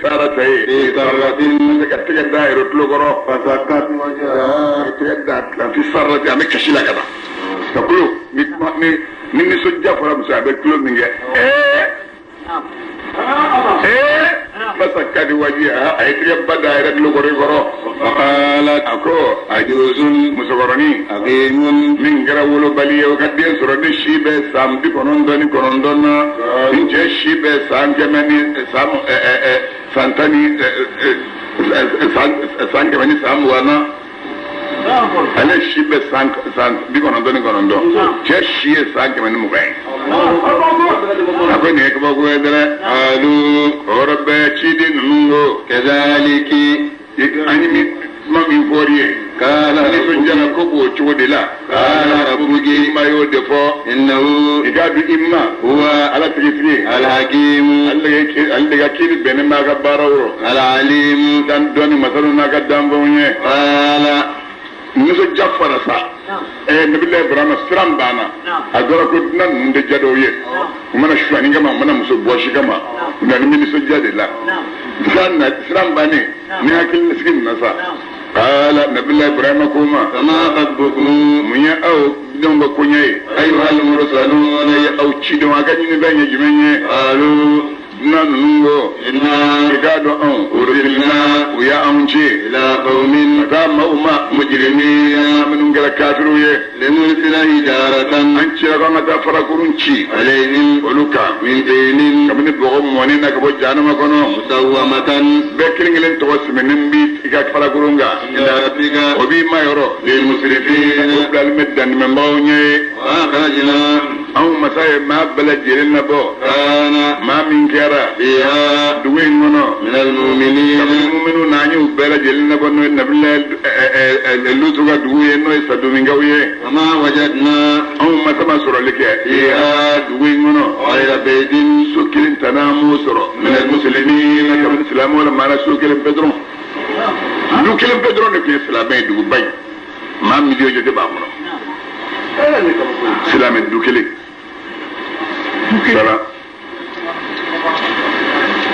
سارتي في سرة تلقى دائرة لغرو فسكت وجهها تلقى في سارة عمك شيلا كذا تقولوا ني سجى فرا مسابق كلو نيجي فسكت وجهها اي تلقى دائرة لغرو فقالت اكو عجوز مسغرني عظيم من غراولو بالي وكدي سرد شيبه سام دي كونوندون انجي شيبه سام كماني سام سانتاني سان كماني سام وانا ale shibe san bi konondo che shie san kemani mugai akone ko ko edere alu orbe chidi nungo كذلك animi mami foriye kala ni so jana ko bo chodela kala rabbuki mayo defo innahu igadu imma huwa ala tigitri الحكيم alle ga kiri bene maga barawro العليم dan doni masalu naga dambonye قال niso jaffara sa nabillahi ibrahima siram bana agora ko nan munde jadoye mana shwani gama mana muso boshi gama nan mi niso jade la sanna siram bane ni hakil niskin nasa qala nabillahi ibrahima kuma فما خطبكم munya au dongo kunye ayu al mursalun ya au chido agani ni banye jimenye قالوا nanungo إنا igado an ursilna ya amche إلى قوم kama umma mujrimin minun gara kafiru ye لنرسل حجارة an cira kan ta fara kurunci عليهم oluka من دين kamini bogo moni na kabo janama kono مسومة be kilingelen to wasminin bi iga fara kurunga إلى ربك obi mayoro للمسرفين dal meddan men bawnye وأخرجنا aw masaye ma bala jirin na bo كان ma min kera فيها duwen ngono من المؤمنين mu'minu nanyu bala jirin na bono nabilla lutuga duwe no sadumingawiye وما وجدنا aw masama soro leke فيها duwen ngono غير بيت سكرين تنامو سرو من المسلمين كم الإسلام ولا ما سكرين بدرون لو كلام بدرون في الإسلام دو باي ما مليون جدي بامرو الإسلام دو كلي سلام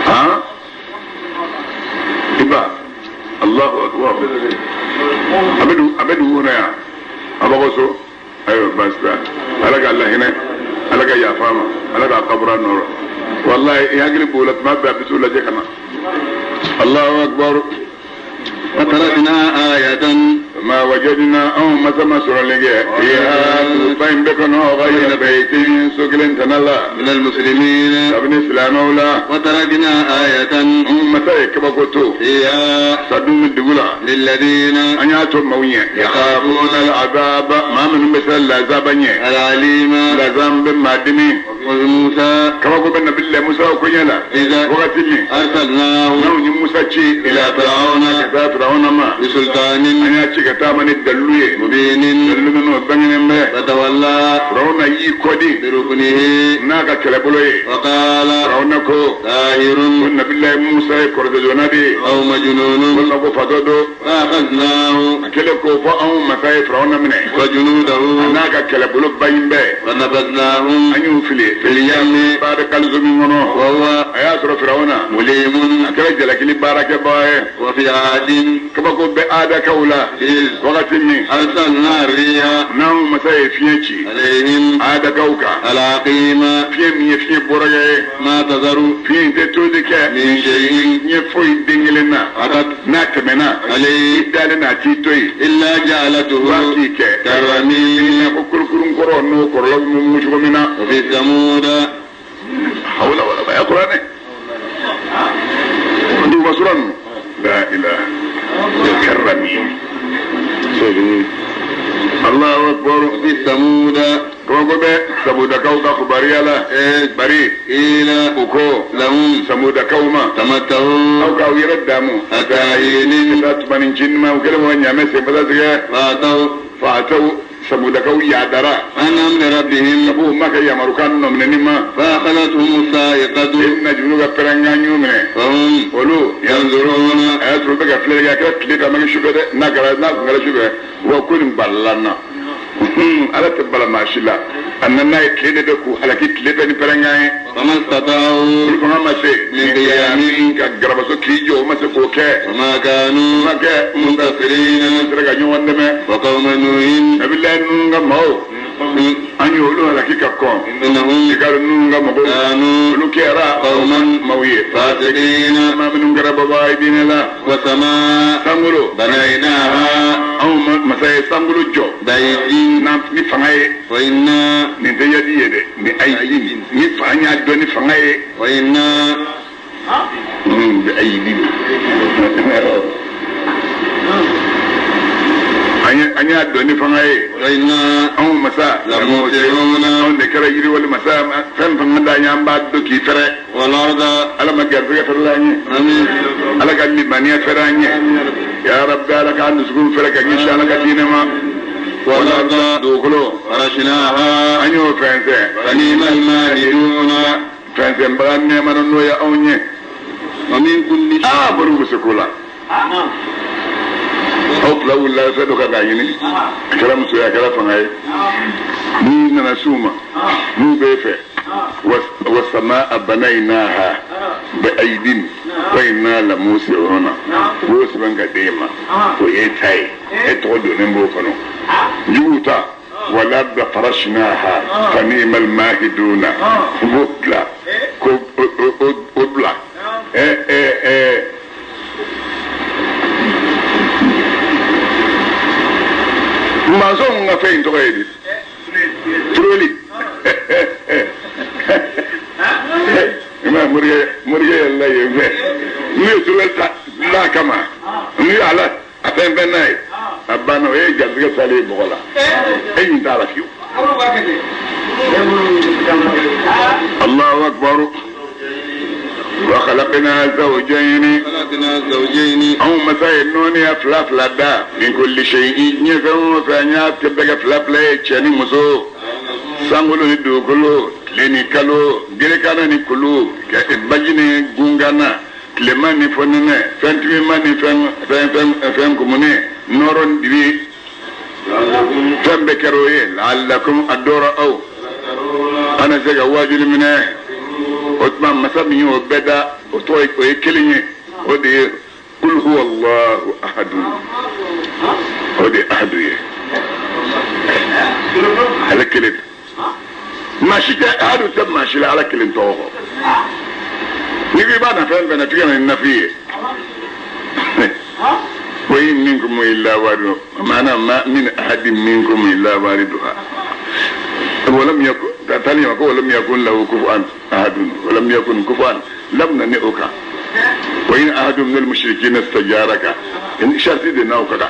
ها إبا الله أكبر أبدو هنا يا أبا غسو أيوة بس ألقى الله هنا ألقى يا فاما ألقى قبر النور والله يقلب بولت ما بسولة كما الله أكبر وتركنا آية ما وجدنا أو ما سر لجأ فيها فإن بكنا غير بيت سكل تنلا من المسلمين ابن إسلام ولا وتركنا آية متى كبكتو فيها صدوم الدولة للذين أن يأتوا موية يخافون العذاب ما من مثل العذابني العليم العذاب بمادني وموسى كما قلنا بالله موسى وكيلا إذا وقتني أرسلناه نوني موسى إلى فرعون كذا فرعون ما بسلطان أن يأتي كتامن الدلوية مبين دلومن وبنين ما فتولى فرعون يكودي بركنه ناقة كلبلوي وقال فرعون كو ساهر قلنا بالله موسى كرد جنادي أو مجنون قلنا كو فدودو فأخذناه كلكو فأو مساي فرعون منه وجنوده ناقة كلبلو باين باي ونبذناهم أن يوفلي في اليم بعد كالزمي منو وهو أياسر فرعون مليم أكلا جلك لي بارك باي وفي عاد كما كو بآدا كولا إذ وقتني أرسلنا الريح ناو مساي فينشي عليهم آدا كوكا العقيم فين فين بورغي ما تذر فين تتولك من شيء يفوي دينجلنا أتت ناكمنا عليه دالنا تيتوي إلا جعلته واكيك كالرميم كركرون كورونو كورلو مشغمنا وفي ثمود حول ولا ما يقرأني دو مسرن لا إله الكرمين الله أكبر وفي ثمود كوكو سمودا كوكا خباريالا بري إلى وكو لهم سمودا كوما تمتعوا أو كاو يردامو أتاهين تاتمانين جنما وكلمة ونعمة سيبتاتك فأتوا فأتوا سمودا كو يعدرا عن أمر ربهم أبوه ما كي يمركان نمننما فأخذتهم الصاعقة إن جنوغا برنغانيو منه وهم ولو ينظرون أترو بك فليا كلا كليكا مكي شبه ناكرا ناكرا شبه وكل مبالانا على تبالا ماشي لا أننا يتلد دكو على كي تلد بني برناي فما استطاعوا فما مسي من قيام كجربسو كيجو مسي كوكا وما كانوا منتصرين ترجع يوم دم وقوم نوح نبي الله نونغا ماو أن يقولوا على كي كقوم إنهم يقولوا نونغا ماو كانوا لوكيرا قوما مويه فاسقين ما من غرب بايدين الله وسماء سامرو بنيناها أو مساي سامرو جو بأيد نام نفعي وإنا نتيجة دي بأيد نفعني أدو نفعي وإنا بأيد أني أدو نفعي وإنا أو مساء لموسعون أو نكرا يري ولا مساء فهم دا يام بعد دو كي فرق والأرض على ما جربك فرلاني آمين على قال لي بني فراني يا رب على كان نسكن فرق إن شاء الله كدينما والأرض دوغلو فرشناها أنيو فانسي فنيم الماهدون فانسي بغاني من نويا أوني ومن كل شيء برو بسكولا أو فلو الله سيدو كغايني كلام سويا كلام فنغاي ني نسوما نو بيفه والسماء بنيناها بأيدين وإنا لموسعون وسبن قديما ويتاي اتغدو نمبو كنو يوتا والأرض فرشناها فنيم الماهدون بطلا بطلا ما زون فين تغيري ترولي ما مريا الله يمه مي ترول لا كما مي على أفهم بناي أبانو إيه جالس كسالي بقولا إيه أنت على فيو الله أكبر وخلقنا زوجين أو مسائل نوني أفلاف لدا من كل شيء نفهم فانيات كبك فلاف لا يتشاني مسو سانغولو ندوكلو لني كالو جريكانا نكلو كبجيني غونغانا كلماني فنني فانتمي ماني فان كموني نورون دبي فان بكروي لعلكم الدور أو أنا زيغا واجل منه Otman masabi yo beda otoy ko ekelinye ode kul huwa allah ahad ode ahadu ye ala kelit mashita ahadu tab mashila ala kelin toho ni bi bana fen bana tiyan nafiye wa in minkum illa waridu maana ma min ahadin minkum illa wariduha ولم يكن تاني ولم يكن له كفوا أحد ولم يكن كفوا لم ننئك وإن أحد من المشركين استجارك إن شرطي دينا وكذا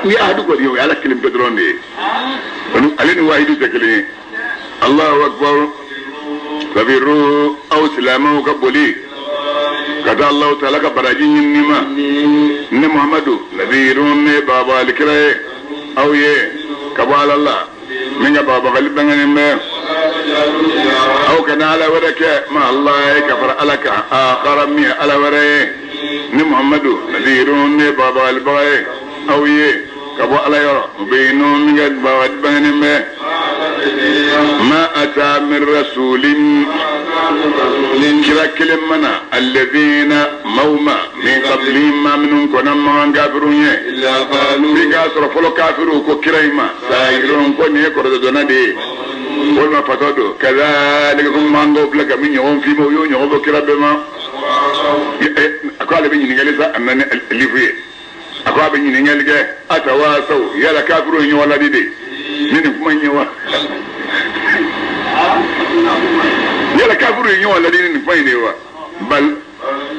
ni ahadu ko yow ala kilim pedron de alini wahidu tekli Allahu akbar kabiru aw salamu kabuli kada Allah ta'ala ka barajin nima ni Muhammadu nadirun ne baba likra aw ye kabal Allah من بابا غلبنا ما أو كان على ورك ما الله كفر عليك آخر مي على ورك محمد نذيرون بابا غلبنا أو يه كبوا على يرى بينهم من بابا غلبنا ما أتى من رسول كلا كلمنا الذين موما من قبلهم ما منهم كنا ما كافرون إلا قالوا بيجاسر فلو كافروا ككريما سايرون كوني كردونا دي وما فتودو كذلك هم مانغوب لك من يوم في مويون يوم كربما أقول بيني نجلسا أمنا الليفي أقول بيني نجلسا أتواصوا يلا كافرون يولا دي من كمان يوا yala kafiru yi wala dinin fayne wa bal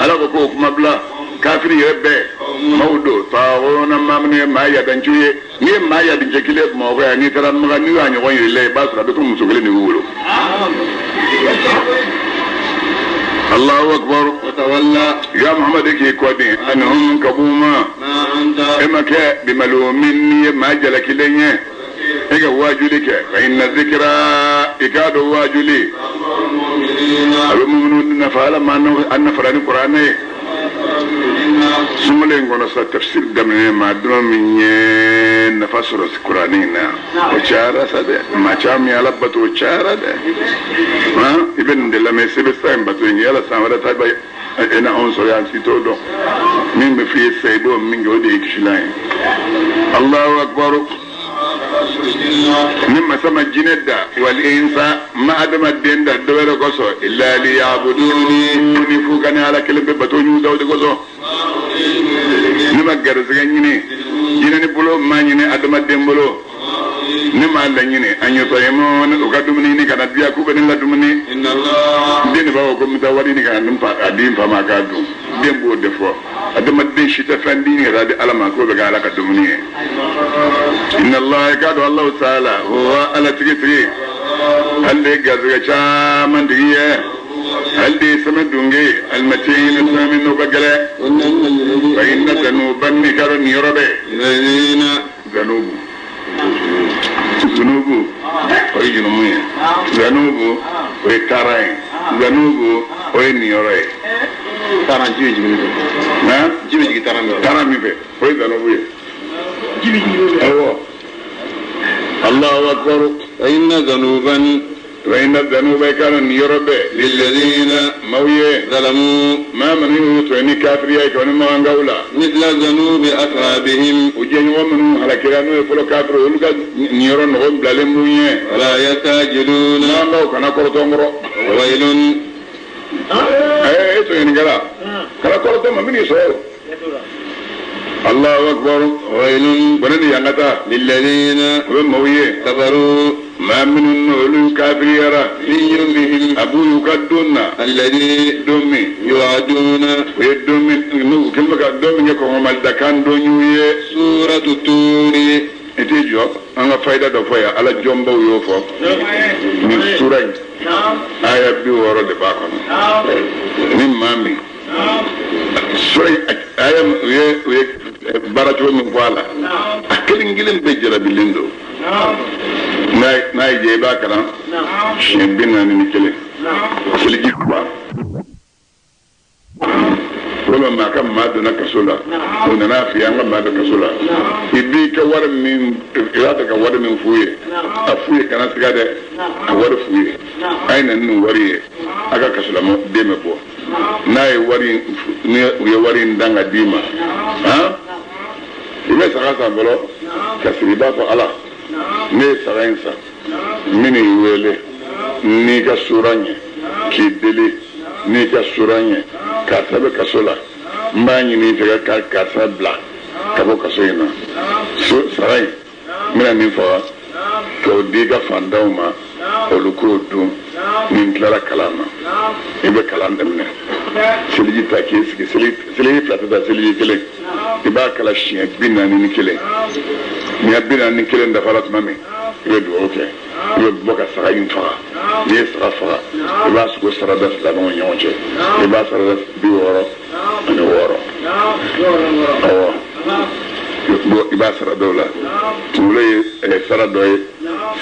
ala ko mabla kafiri yebbe mawdo taawona mamne ma ya danjuye ni ma ya dinje kile mo ko ni taran ma ni wa ni won ile ba su da to musugele ni wulo Allahu akbar wa tawalla ya muhammad ki kodi anhum kabuma emake bimalumin ma jala kilenye ega wajulike fa inna dhikra ikadu wajuli المؤمنون نفعل ما أن فراني القرآن sumale ngono sa tafsir damne ma do minye nafasoro qur'anina o chara sade ma chami ala bato chara de ha ibn de la mesebe sa bato ni ala samara tabai ena on so ya sito do min me fi seido min gode kishilai Allahu akbar mimma sama jinedda wal insa ma adama denda dowere goso illa li ya'buduni ni fugana ala kelbe bato ñu dawde goso nima garzaga ñini jinani bulo ma ñini adama dembolo nima la ñini anyo taymo ne ko dumni ni kana biya ku ben la dumni inna allah den bawo ko mta wadi ni kana dum fa adim fa ma ka dum dembo defo adama den shita fandi ni radi alama ko be ga ala ka dumni inna allah ka do allah taala huwa ala tigitri halle garzaga cha man diye halde sama dunge almatin samin no bagale wa inna dhanuban karan yurabe dhanubu zanubu oy junumu zanubu oy taray zanubu oy niyore taran jibi na jibi taran mi be oy zanubu jibi awo Allahu akbar inna dhanuban وإن الذنوب كانوا يربى للذين مويه ظلموا ما منه تويني كافريا كون ما غاولا مثل ذنوب أصحابهم وجن ومنه على كلامه يفلو كافر ولغا نيرون هم بلالمويه ولا يستعجلون ما لو كان كرتمرو ويل اي تويني غلا كلا كرتم من يسول الله أكبر ويل بني يانغتا للذين ومويه كفروا ما من النول كافر يرى في يومهم أبو يقدون الذي دومي يوعدون ويدومي كلمة دومي يكون مالدكان دونيوية سورة التوري اتجو أنا فايدة دفايا على جنبه يوفو من سورة آية بيورو دفاكم من مامي سورة آية barajo min wala akelin gilen be jara bilindo nay je ba kana shin binna ni kele kele jikwa wala ma kam ma dana kasula ona na fi an ma da kasula ibi ka war min irata ka war min fuye afuye kana siga de war fuye aina nu wari aga kasula mo deme bo nay wari ni wari ndanga dima ha ibe saka bolo kasiri ba ko ala ne sarensa mini wele ni ka suranye ki dele ni ka suranye ka tabe kasola mbani ni te ka sabla ka bo kasoina so saray mina ni fa ko diga fandawma o luko du min klara kalama ibe kalam demne seliji takis ki seliji plata da seliji kele iba kala shien binani ni kele ni binani ni kele ndafarat mami ibe do okay ibe boka saray fa ni safa iba su sarada la no nyonje iba sarada bi woro ni woro bo iba sarada la tule sarada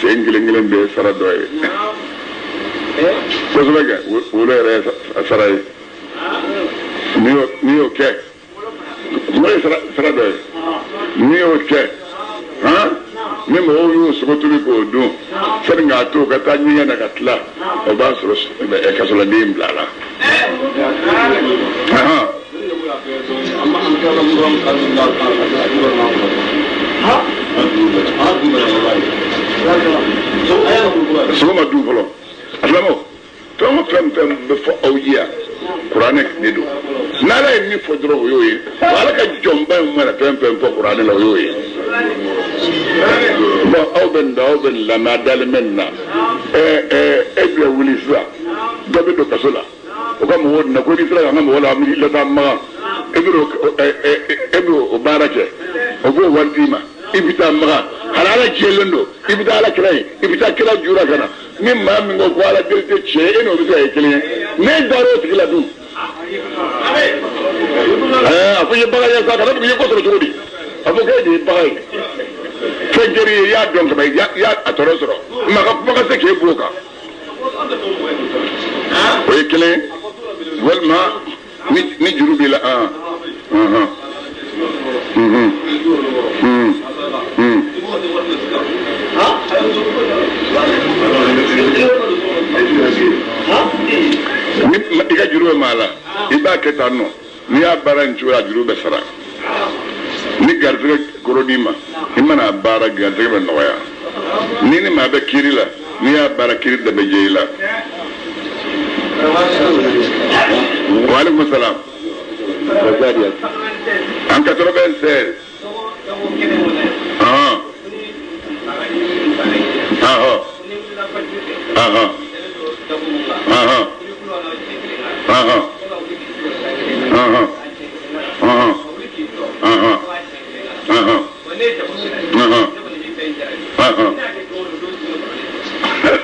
sengile be sarada ko zubega wole re saray ni okay wole sarada ni okay ha ni mo yu so to ko do seringa to ka tanyi na katla o ba so e ka so la dim blala ha so ma du folo atlamo to mo fem before awia qur'anek nido nala ni fodro yoyi wala ka jomba mo na fem po qur'an la yoyi bo awben la madal menna ebla wulisa dobe do kasola o kam wod na ko disra ngam wala mi la tamma ebro o barake o go wardima ibita maga halala jelendo ibita ala kray ibita kila jura kana min ma min go wala delte che eno bi tay kile ne daro tikla du afu ye baga ya sa kana bi ko toro jodi afu ke di baga fejeri ya don ka ya atoro soro maka se ke buka o kile walma ni jurubi la Ika juru mala iba ketano ni abara njura juru besara ni garfira korodima imana bara garfira noya ni ma be kirila ni abara kirida be jeila wa alaikum salam an 96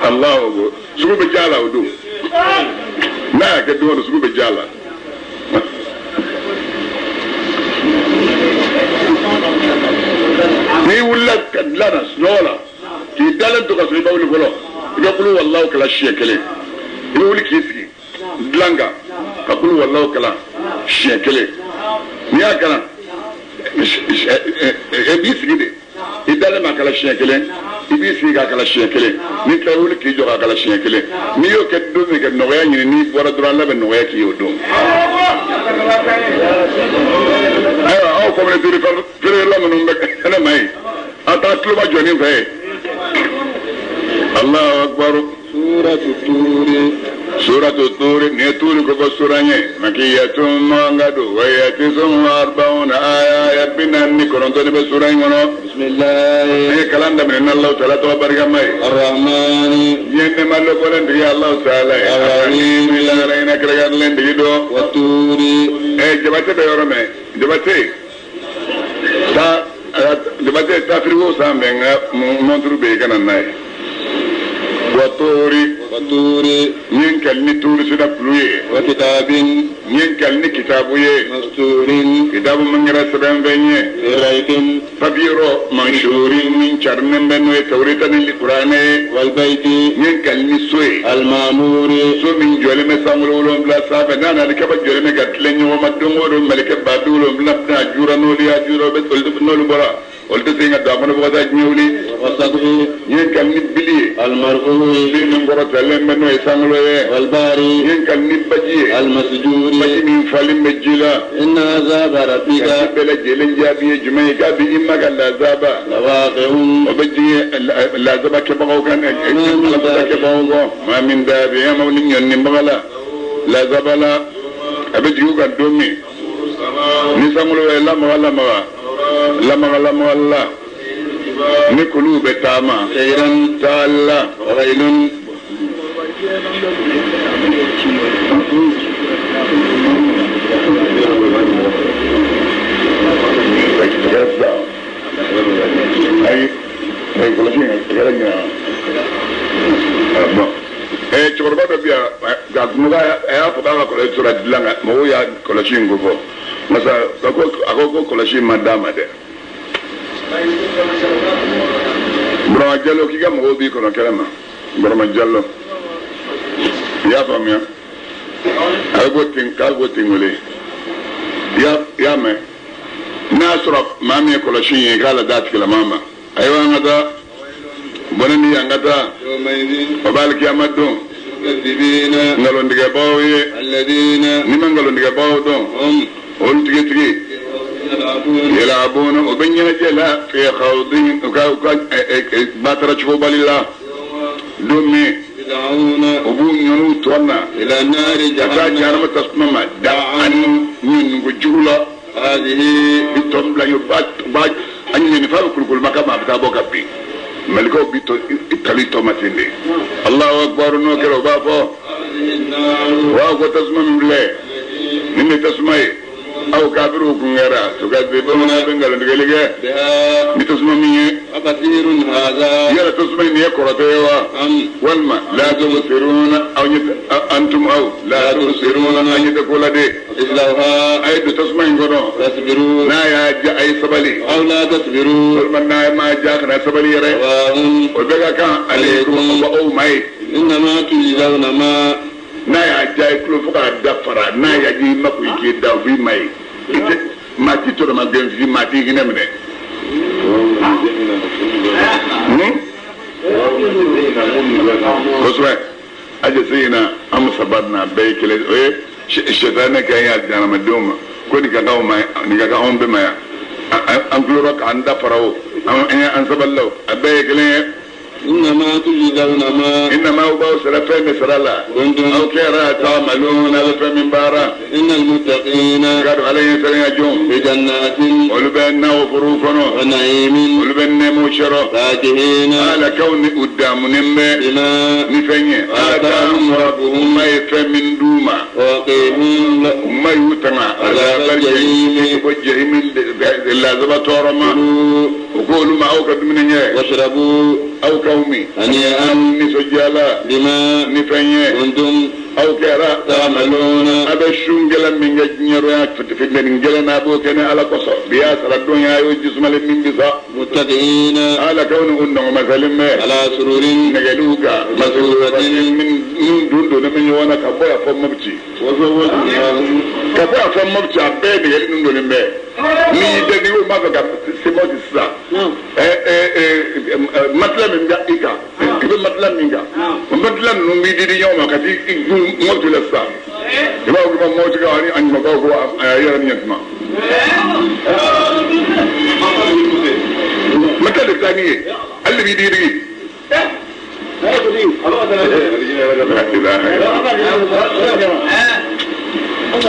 Allah sugu be jala wudu na ga do sugu be jala ni wala kadlana snola ki dalan to kaso bawli folo yaqulu wallahu kala shekele ni wuli kisi dlanga yaqulu wallahu kala shekele ni akala bisgide idale makala shekele ibisi ga kala shekele ni tawul ki joga kala shekele ni yo ke do ni ke noya ni ni bora dura la be noya ki yo do ayo aw ko me diri fere la mun be ana mai ata kluba joni fe Allahu akbar suratu tur ne tur ko suranye makiyatun mangadu wa yatisum arbauna aya binan ni koronto be suranye ngono bismillah e kalanda min Allah taala to bargamay arrahman yenne mallo ko len di Allah taala arrahim ila rayna kragan len di do waturi e jabate be yorome jabate ta frigo sambenga montru be kananay waturi nyenkal ni turi sida pluye wa kitabin nyenkal ni kitabu ye masturin kitabu mangira saban venye raitin fabiro manshurin min charnen benwe tawrita ni qur'ane wal bayti nyenkal ni soy al mamuri so min jole me samulolom bla safa nana de kaba jole me gatle nyo madungo do malike badulo bla jura no liya juro be toldu no lu bora olto singa do amana bo da ñewli wasaqi nyenkal ni bili al marfu bi min goro talen benno e sangloye wal bari nyenkal ni baji al masjuri baji min falim bejila inna azaba rabbika bela jelen jabi jumay gabi imma galla azaba lawaqihum baji la azaba ke bago kan la ke bago ma min dabi ya mawlin yonni bagala la zabala abaji ko domi ni sangloye la mawala lama walla ni kulu be tama khairan ta'alla wailun ay kula ci ngara nya bon chorba do bia ga muga ya fa ba ko sura dilanga mo ya kula ci ngugo masa ako kolashi madama de Brahma Jallo ki ga mo bi kono kelama Brahma Jallo ya famia ka gotin wole ya me nasra mami kolashi gala dat kala mama aywa ngata bonani ngata babalki amaddo ngalondiga bawe alladina nimangalondiga bawo don on tigi يلعبون وبنيا جلا في خوضين باترا تشوف بالله دومي يدعون وبون ينوت ونا الى نار جهنم تسمى دعان من وجولا هذه بتملا يبات باج ان ينفر كل مكان بتابو كبي ملكو بيتو ايطالي توماتيني الله اكبر نوكرو بافو واو تسمى بالله من تسمى أو كابرو كنغرا تكذبون بنغلندغليغا بتسمميه كثير هذا يلا تسمين يقرتوا والما لا تبصرون او انتم او لا تبصرون ان يتقول دي اذا اي تسمين غنو تصبرون لا يا اي سبلي او لا تصبرون من ما جاءنا سبلي ري وبغا كان عليكم او ماي انما تجزون ما na ya jai kulo fuka dafara na ya ji maku ke da bi mai mati to ma ben fi mati gina mene koswe aje sayina am sabarna bay kele shetane kan ya jana madoma ko diga gaw ma diga ga on be ma an gloro ka anda farao an saballo abay kele إنما تجزون ما إنما هو بوسر فهم سرالا أو كيرا تعملون فهم بارا إن المتقين قالوا عليه سريا جون بجنات ولبنا وفروفنا ونعيم ولبنا موشرا فاكهين على كون قدام نمي بما نفني آتاهم ربهم ما يفهم من دوما وقيهم ما يوتنا عذاب الجحيم والجحيم اللازمة تورما وقولوا ما أوكد من واشربوا أو كومي هنيئا نسجالا بما نفني كنتم أو كرا تعملون أبشون جل من جنيرات في الجنة نابو كنا على قصة بياس ردون يا يوجس مال من بيسا متقين على كون أنه مثلا ما على سرور نجلوكا مسؤولة من دون من يوانا كبويا فم مبتي كبويا فم مبتي عباد يلين دون ما ni deni o ma ka semo di sa matla min ga ika ibe matla min ga matla no mi di yoma ka ti mo to la sa e ba ko mo to ga ani an ma ko ya ni yatma matla de tani alli bi di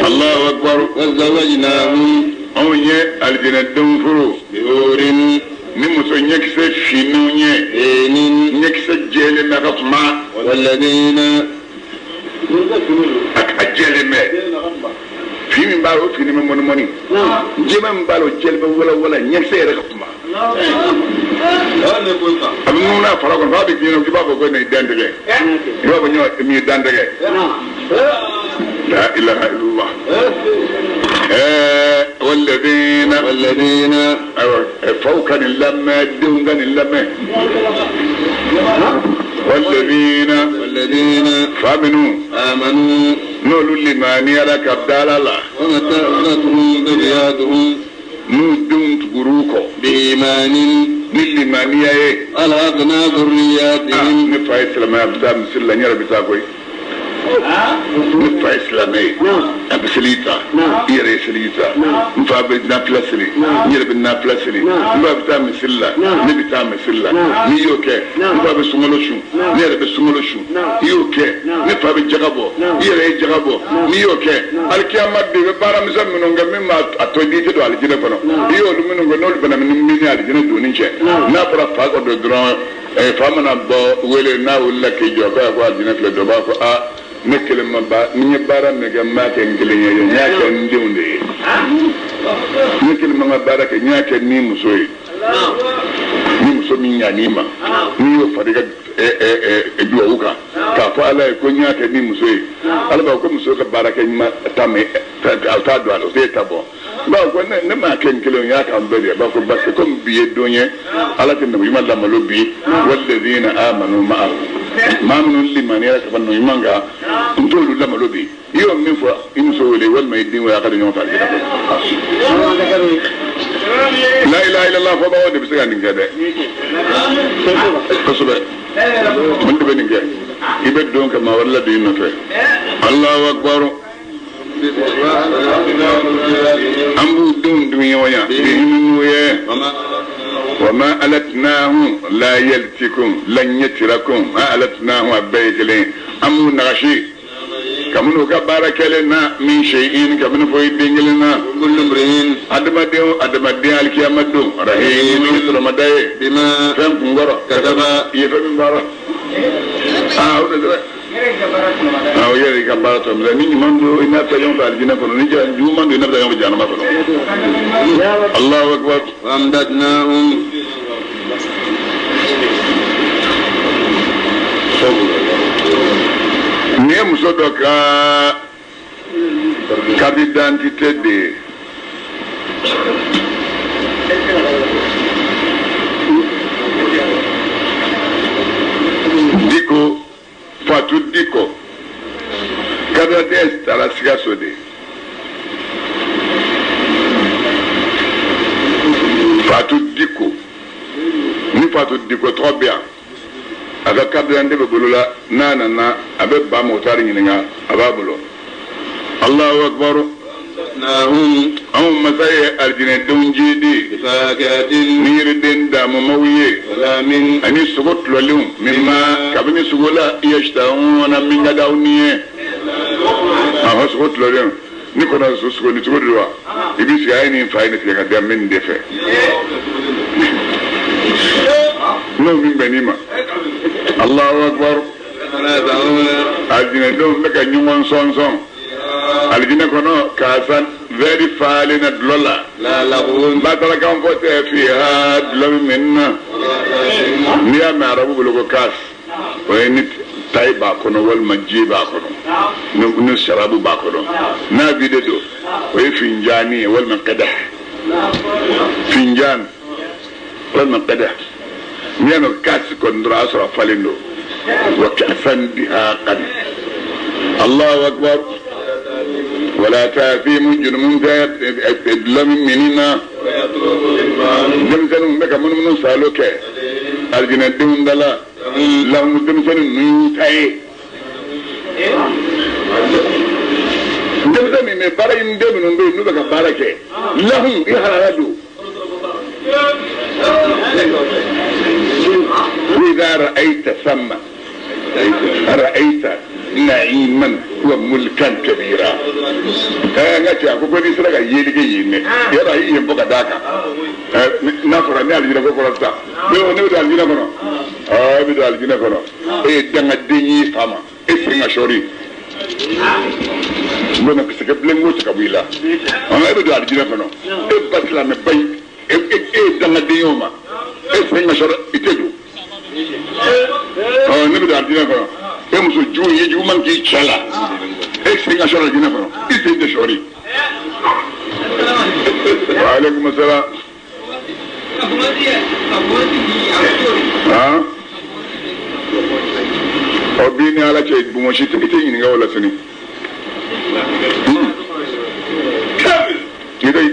الله أكبر وزوجناهم أو يه الجنة دنفرو بحور نمسو نكسة فينو نكسة جيل مغطما والذين أجيل ما في من بالو في من مني جيما من بالو جيل ولا نكسة رغطما أبنونا فراغون فابي كينو كبابو كوي نيداندغي كبابو نيو ميداندغي لا إله إلا الله والذين فوق اللمة دون اللمة والذين آمنوا نولوا لما نيرك الدلالة ومتعتهم ذرياتهم نودون تقروكو بإيمان لما نيرك ألهقنا ذرياتهم نفع إسلام أبدا مسلا نيرا بتاكوي نفع إسلامي أبسليتا إيري سليتا نفع بنافلسلي نيرا بنافلسلي نفع بتام سلا نبي تام سلا نيوكي نفع بسمولوشو نيرا بسمولوشو يوكي نفع بجغبو إيري جغبو نيوكي الكيامات دي ببارا مزمنونغا مما أتوديتي دو على جنة فنو يولو منونغا نول بنا من ميني على جنة دونينشي نابرا فاقو دو درون فامنا بو ويلي ناو لكي جوكا يقوى جنة فلدوباكو nekele maba ni bara mega make ngele nyaka ndiunde nekele mama baraka nyaka ni musoyi ni muso minya nima ni yo fadiga duwa uka ka fa ala ko nyaka ni musoyi ala ba ko muso ka baraka ma tame ta do ala se tabo ba ko ne ma ken kilo nyaka ambere ba ko bakke ko biye donye ala tin nabi ma lamalo bi walladheena amanu ma'ahu mamnun liman yara ka banno imanga ntolu lamalo bi yo min fo inso wele wal may din wa kada ñoo fa la ilaha illallah fa bawo de bisga ni ngade ko sube mun de ben ngade ibe donc ma wala de no fe allahu akbar ambu dum dum yoya bi nuye وما ألتناه لا يلتكم لن يتركم ما ألتناه أبيت لين أمو نغشي كمنو كبارك لنا من شيء كمنو فويدين لنا كل امرئ أدمدين الكيامة رحيم مثل مداي بما فهم كنغرا كتب يفهم بارا أو يري كبارتهم لأنني منذ إن أبتجون فالجنة فنو نجا نجو منذ إن أبتجون فالجنة فنو الله أكبر وأمددناهم ni muso dɔ ka carte d'identité de Diko Fatou Diko carte d'identité taara Sikaso de fatu diko trobia aga kadande be bulula nana abe ba motari nginga ababulo Allahu akbar ناهم أم مسايا أرجين دونجيدي فاكهة نير دين دام مويه ولا من أني سقط لهم مما كابني سقولا يشتهون من قداونيه أهو سقط لهم نكون سقول نتقولوا يبيس عيني فاين في قدام من دفع نو من بنيما الله أكبر أرجين دون بك نيوان صون صون aljina kono kasan very falina dlola لا لغون batala kan fote fiha dlomi minna niya ma arabu bulo kas wayni tayba kono wal majiba kono no sharabu ba kono na bide do way finjani wal maqadah finjan wal maqadah niya no kas kon dra asra falindo wa kasan biha qad Allahu akbar ولا تأثيم جنم ذات إدلام مننا جمسن بك من سالوك الجنة دون دلا لهم جمسن نيوتاي جمسن من بارين دمن بك بارك لهم إحرادو وإذا رأيت ثم رأيت نعيما وملكا كبيرا ngati akoko ni sira ga yeli ke yinne yara yi yembo ka daka na fora ne aljina ko fora sta ne do aljina kono bi do aljina kono danga denyi fama singa shori bona ko seke blengo ka wila bi do aljina kono batla me bay danga denyoma singa shori itedu ne bi do aljina kono muso ju ye ju man ki chala singa shori aljina kono ite shori wa alaikum assalam obini ala che bumo shi ite yin ga wala sani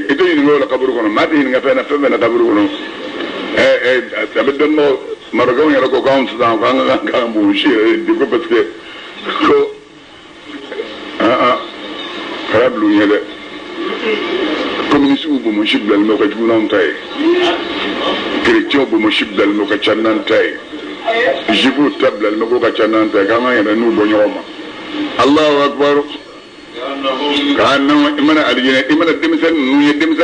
ite yin ga wala kaburu kono ma yin ga fena fena kaburu kono abedonno maragaw ya ko kaun sudan ga bu shi di ko parce que ko karablu yele communiste bu mo shiblal mo ko junan tay chrétien bu mo shiblal mo ko channan tay jibu tablal mo ko channan tay kama yana nu bo nyoma Allahu akbar kana imana alijina imana dimsan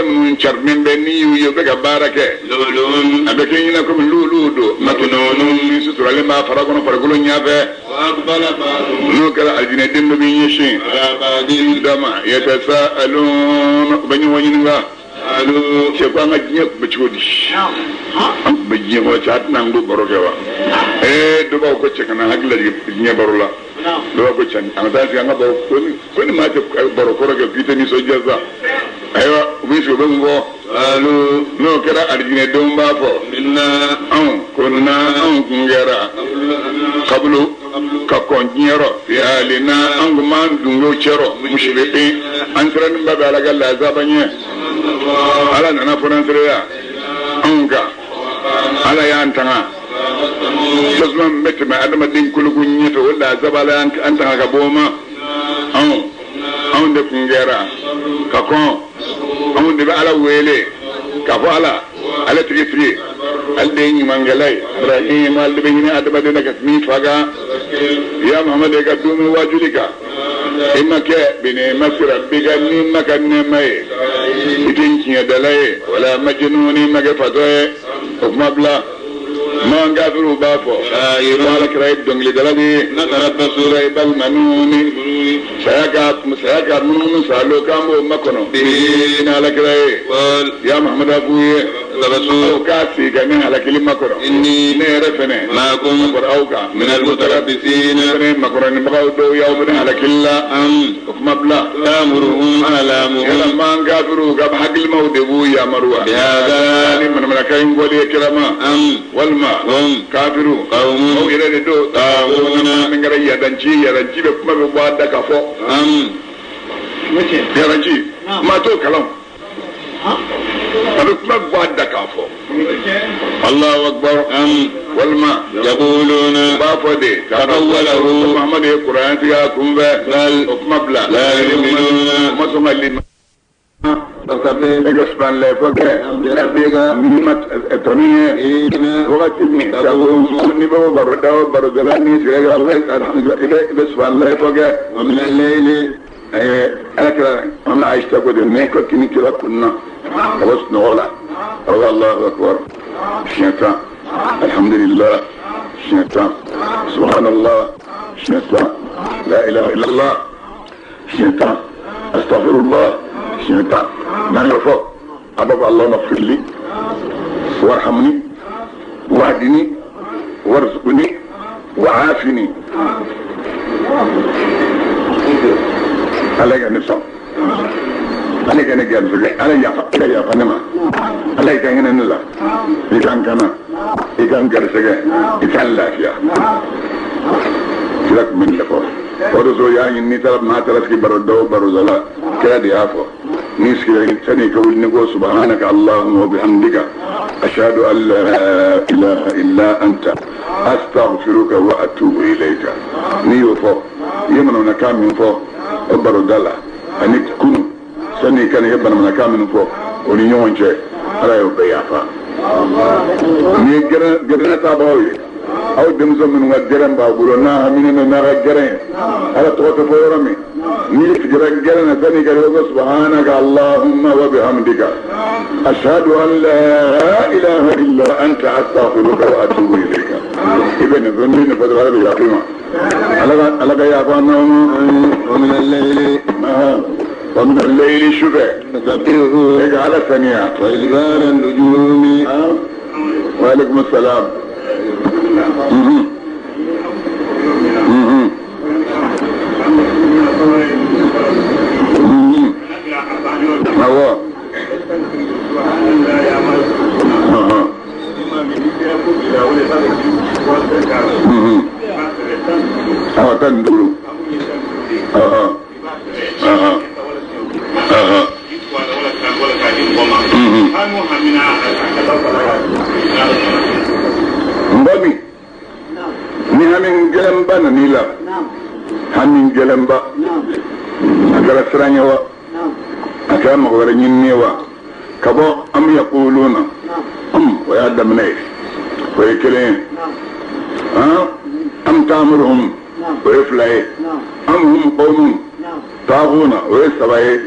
nu charmen be ni yu be ga barake لولون abeke ina ko luludo matunonu ni suturale ma faragono faragolo nyabe وأقبل بعضهم no kala alijina dembe bi yeshin على بعض dama yatasaalun banyu wanyinga قالوا ke kwa ngajinya bechodi bajinya wa chat nan do borokewa do ba ko cekana hagla nya barola do ko chan an ta ga ngaba ko ni ma te borokoro ke pitani so jaza aywa wiso bango قالوا no kala alijina don ba fo إنا kunna kungera qablu ka konjero fi alina angman dungo chero mushriqin antran babala galla zabanye ala nana fonantre ya anga ala ya antanga sasman metma adama din kulugun nyeto wala zabala antanga ka boma de kungera ka kon de ala wele ka fo ala tigi alde ni mangalai rahim alde bini adaba de nakat mi faga ya muhammad ga dumi wajulika imake bini masra biga ni makanne mai itin kiya dalai wala majnuni maga fadoe mabla ما قادروا بافو ولا كرايب دونغلي دلالي نتربص رايب المنون سيقعد منون سالو كامو مكنو بين على كراي يا محمد ابوي لبسو كاسي كان على كلمه مكنو اني نيرفني معكم اوكا من المتربصين مكنو نبغاو دو يا ابن على كلا مبلا تامرهم على يلا ما قادروا قب حق الموت ابوي يا مروه بهذا من ملكين ولي كرما والما هم كافرون قوم أو إلى دو طاغون من غير يدنجي بكم بواد كفو يدنجي ما تو كلام أبقى بعد كافو الله أكبر والما يقولون بافدي تقوله محمد القرآن تياكم بل مبلغ لا يؤمنون ما سمع Expan le foke biga mimat etoni wakati mi tabu ni baru galani sira alhamdulillah expan le foke ومن الليل أكثر أنا عايش تقول إنك كني كذا كنا خلاص نقوله الله أكبر شنطة الحمد لله شنطة سبحان الله شنطة لا إله إلا الله شنطة أستغفر الله شنطة من يرفع أبغى الله نغفر لي وارحمني واهدني وارزقني وعافني عليك نصاب عليك نجال فلي عليك يا فنما عليك هنا نلا إذا كان كرسجة إذا لا فيها لك من لفوق ورزو يعني إني ترى ما ترى في برودو برودلا كذي عفو نيس كذا سني كول نقول سبحانك اللهم وبحمدك أشهد أن لا إله إلا أنت أستغفرك وأتوب إليك نيو فوق يمنو نكام من فوق برودلا أنك كن سني كان يبنا من نكام من فوق ونيون شيء على يوبيافا ني جرنا تابوي أو دمزم من وجرن بابولنا همين نرى جرين على توت فورمي نيف جرن ثاني كريم سبحانك اللهم وبحمدك أشهد أن لا إله إلا أنت أستغفرك وأتوب إليك ابن ذنبين فدغر بيقيمة على يا فانا ومن الليل ومن الليل شفع تسبحه على ثانية وإدبار النجوم وعليكم السلام هو تندلو mbami ni hamin gelemba na nila hamin gelemba agara sranyawa aka magara nyinnewa kabo am yaquluna wa yadamne wa yakelen am ta'muruhum wa yaflahi am hum qawmun taghuna wa yasabai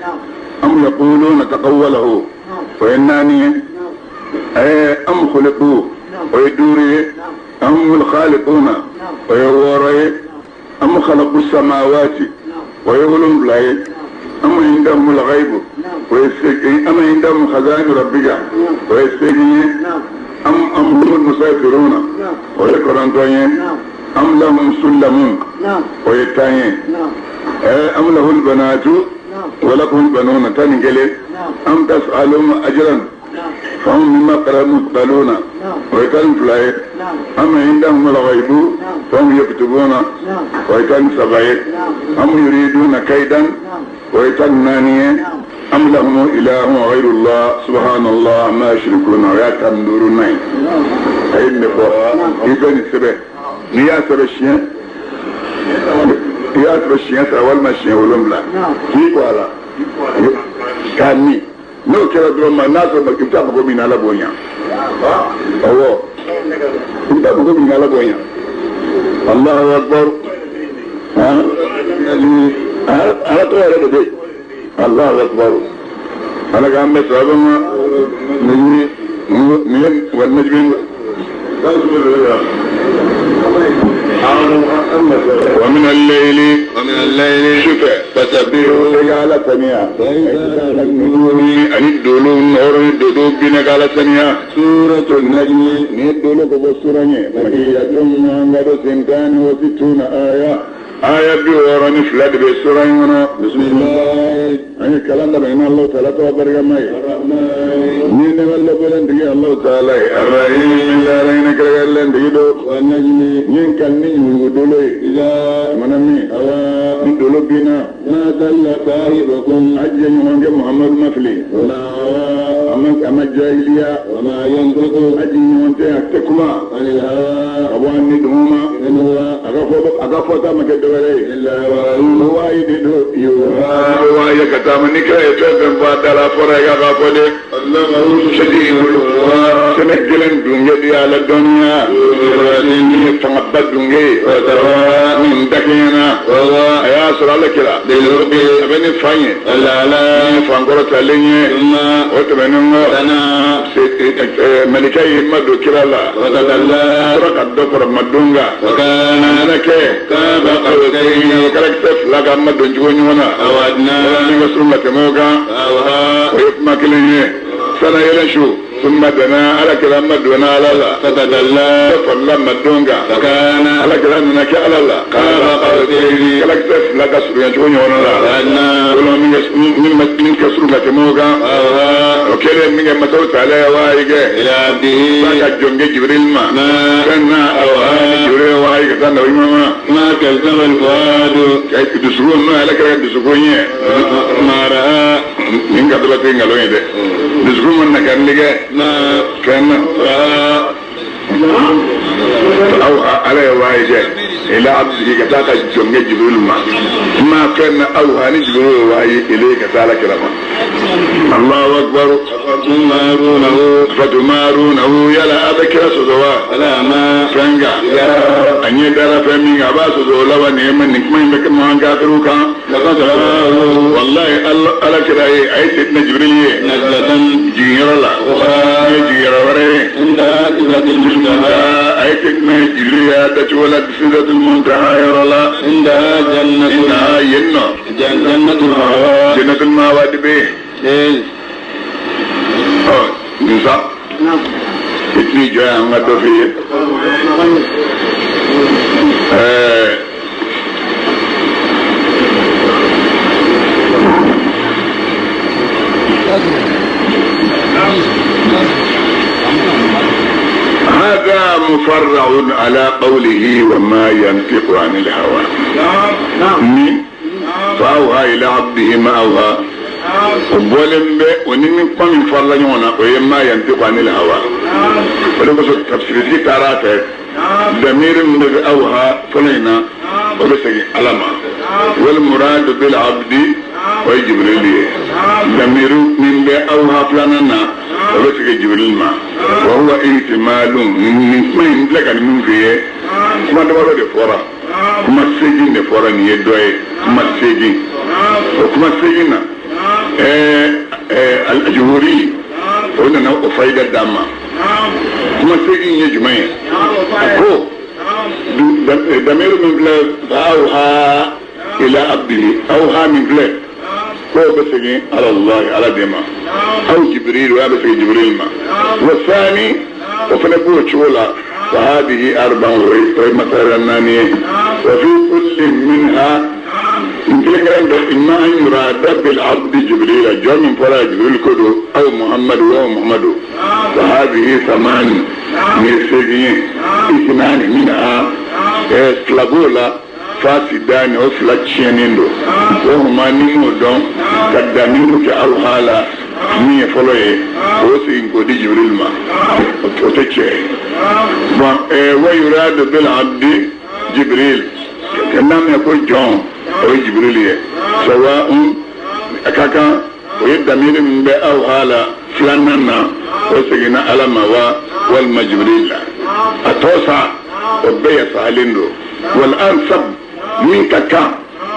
am yaquluna taqawwalahu wa innani am khulqu ويدوري أم الخالقون ويوري أم خلقوا السماوات ويقولون لا أم عندهم الغيب أم عندهم خزائن ربك ويستجي أم هم المسافرون ويقولون أم لهم سلم ويتاين أم له البنات ولكم البنون تنجلي أم تسألهم أجرا فهم مما قرأوا مثقلون ويتن فلاي أما عندهم الغيب فهم يكتبون ويتن سبعي أم يريدون كيدا ويتن نانية أم لهم إله غير الله سبحان الله ما يشركون ويتن نورون أين نفوه يتن السبع نيا سبشين يا سبشين سأول مشين ولم لا كيف ولا كاني n'o kɛra dɔrɔn ma n'a sɔrɔ i bɛ taa mɔgɔ min ala b'o ɲa awɔ i bɛ taa mɔgɔ min ala b'o ɲa Allahu akbar ala tɔgɔ yɛrɛ de bɛ yen Allahu akbar ala k'an bɛ sɔrɔ ma nin ye wa najmi ومن الليل شفع فسبحه على ثانية أن الدولو النور الدولو بنك على ثانية سورة النجم ندولو كبسورة مكية من سنتان وستون آية بيورا نفلد بسورة بسم الله أي كلام ده بين الله تعالى وبركة ماي نين ولا بلندي الله تعالى الرحيم لا رين كرجلن ديدو والنجم نين كني ودولو إذا منامي ندولو بينا ما دل صاحبكم أجن من محمد مفلي لا أما أما الجاهلية وما ينطق أجن وانت أكتكما عن الهوى أبوان ندهما إن هو أغفوتا مكدولي إلا وحي هو يوحى هو يكتامنك يتوفن فاتلا فرق غفلك علمه شديد القوى سنجلن دنيا على الدنيا فنبت دنيا من دكينا يا سر لك لا بني فاني لا لا فانقرت لي وتبنوا أنا ملكي مدو كلا وتدلى ترك الدكر مدونغا وكان أنا كاب قوسين وكلك سف لك مدو جونيونا أودنا من سرمة موغا أوها ويفما كليه سنة يلشو ثم دنا على كلام مدونا على الله فتدلى فلا مدونغا وكان على كلام نك على الله قاب قوسين كلك سف لك سرمة جونيونا أودنا ولا من كسرمة موغا أوها وكلام من مسوت عليه وايجه إلى عبده لك جونج جبريل ما ما كنا أوها جبريل وايجه كنا ويماما ما كذب الفؤاد كيف تسرون ما على كلام تسرونيه ما رأى من قبل تيجي ده تسرون من كان لقى ما كان رأى أو على وايجه إلى عبده كتاك جونج جبريل ما كان أوها نجبريل واي إليه كتاك كلامه الله أكبر فتمارونه يلا أذكر سدوا ولا ما فنجا أن يدار فمين أباس دولا ونعم نكمل بك ما كافروك لقد رآه والله الله كده أي سيدنا جبريل نزلة جيرا لا جيرا وري عند سدرة المنتهى أي سيدنا جبريل تجولت سدرة المنتهى يرى لا عندها جنة إنها ينو جنة الهوى جنة المواد به نسا إتني جاء عمد فيه هذا مفرع على قوله وما ينطق عن الهوى فأوحى إلى عبده ما أوحى وبولم به ونين قام فرلا يونا ويما ينطق عن الهوى ولو تفسير دي تعرفه ضمير من أوحى فلينا وبسكي علما والمراد بالعبد وجبريل ضمير من أوحى فلنا وبسكي جبريل ما وهو احتمال من ما يملك من فيه كما دبر دفورا كما سجين دفورا نيدوي كما سجين وكما سجين الجهوري هنا نوع فايدة داما كما سجين يجمعين أكو دمير من بلاد فأوحى إلى عبده أوحى من بلاد هو بسجين على الله على دما أو جبريل وابسجي جبريل ما والثاني وفنبوه شولا فهذه أربع مثلا نانية وفي كل منها إما أن يراد بالعبد جبريل جاء من فلا جبريل كدو أو محمد وهو محمد فهذه ثمان مرسلين اثنان منها سلابولا فاسدان وفلاتشينين وهما نمودون كدامينو كأوحالا مية فلوية وسين كودي جبريل ما وتشي ويراد بالعبد جبريل كلام يقول جون أو جبريل سواء أكاكا ويدمير من بأوحالا فلاننا وسينا ألما والمجبريل أتوسع وبيع سالينو والأنسب منك كان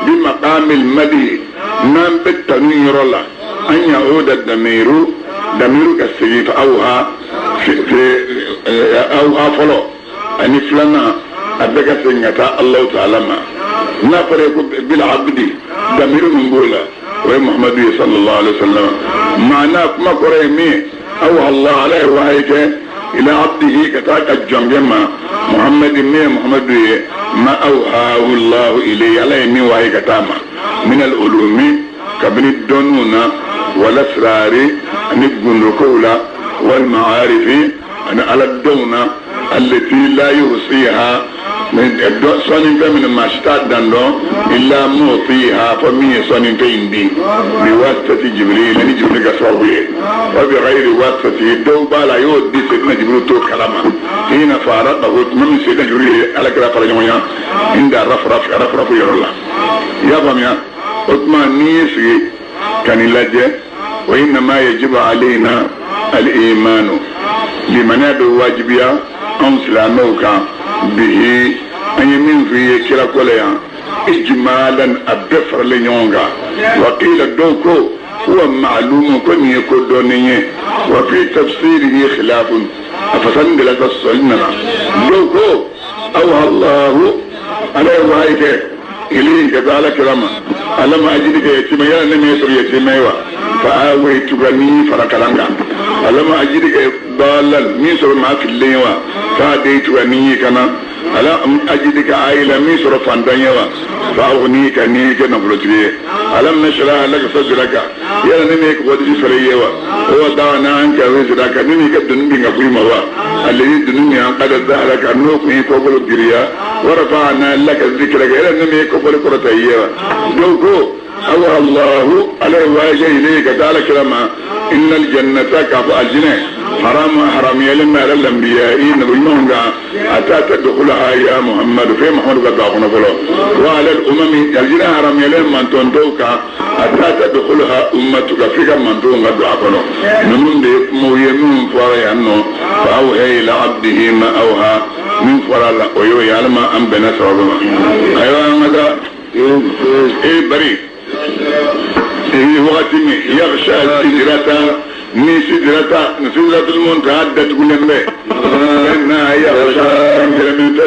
بمقام المدي نام بالتنوير الله أن يعود الدمير كالسيف أوها أوها فلو أن فلنا أبقى سنة الله تعالى ما نفرق بالعبد دمير من قولا ومحمد صلى الله عليه وسلم معناه ما قريمي أوها الله عليه وهيك إلى عبده كتاك الجمع محمد ما أوحاه الله إليه عليه من وهي كتاما من العلوم كابن الدنون والأسرار نبقن ركولا والمعارف أنا على الدونة التي لا يوصيها من صنين من المشتات دندو إلا موطيها فمي صنين دي بواسطة جبريل جبريل كسوه فبغير واسطته دوبا لا يودي سيدنا جبريل تو كلامه حين فارقه من سيدنا جبريل على كلا فرجميا عند رفرف يا الله يا باميا عثمان نيسي كان لجه وإنما يجب علينا الإيمان لمن يدعو واجبيا أن سلاموك به أن يمين في كلا كليا إجمالا أبفر لنيونغا وقيل دوكو هو معلوم كن يكدوني وفي تفسيره خلاف أفسند لك الصلنا دوكو أوها الله عليه وعيك إليه كذلك رما ألم أجدك يتيما يا نمي يسر يتيما فآويتك ني فرقلنك ألم أجدك ضالا ميسر ما في الليوة فاديتك ني كنا ألم أجدك عائلة ميسر فاندانيوا فأغنيك نيك نفلتريه ألم نشرح لك صدرك يا نمي كودي فريوا هو دعنا عنك وزرك نمي كدن بينك فيما الذي دنيا قد ظهرك نوك يقبل الجريا ورفعنا لك ذكرك إلى نمي كبر كرتيه دوكو أوه الله عليه واجه إليك ذلك لما إن الجنة كفى الجنة حرام يلم على الأنبياء نبيهم حتى تدخلها يا محمد في محمد قد أخونا فلو وعلى الأمم الجنة حرام يلم من تنتوك حتى تدخلها أمتك فيك من تنتوك قد أخونا نمون دي مويمون فرأي أنه فأوهي إلى عبده ما أوها من فرأي الله ويو يعلم أن بنسر الله أيوة ماذا إيه بريء في وقت يغشى السدرة من سدرة المنتهى تقول لهم إنها يغشى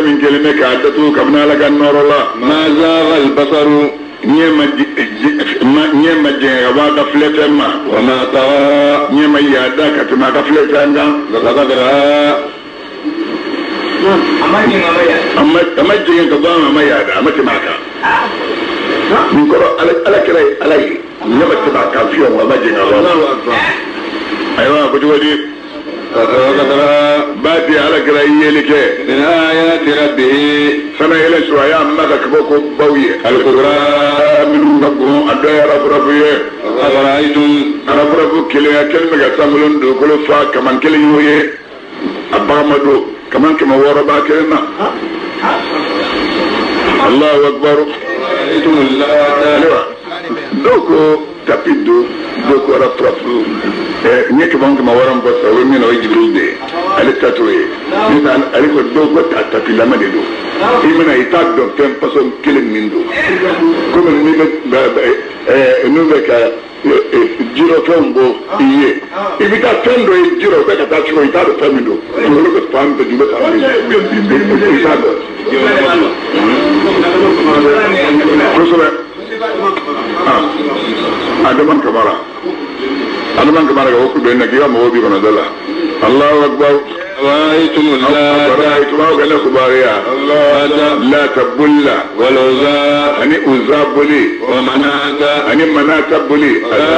من كلمة كعدته كبنا لك النور الله ما زاغ البصر نيما جيه وغفلة ما وما طغى نيما يادك ما غفلة ما لقد رأى أما جيه كباما ما يادا أما تماكا من كرة على كلاي علي نما تبع كافيون وما جينا الله أيوة كتودي باتي على كلاي يلك من آيات ربه سنة إلى شوية ما كبوكو بويه الكبرى من ربهم أدايا ربيه أفرأيتم رب كليا كلمة ساملون دو كل فا كمان كليويه أبامدو كمان كما وربا كلنا الله أكبر doko tapido doko raprafu nyeke bangu mawaram basa wemi na wajibril de ale tatwe nita ale ko doko tapila madedo imena ita docteur person kelen mindo comme ni nous ka jiro tombo iye ibita tendo jiro be ka tacho ita do tamido ko ko pam be jumba ta adaman kamara ga woku be na giya mo bi kono dala Allahu akbar رأيتم رأيتم أوكنا كباريا لا تبلا والعزى أني أزابلي ومناة أني مناة بلي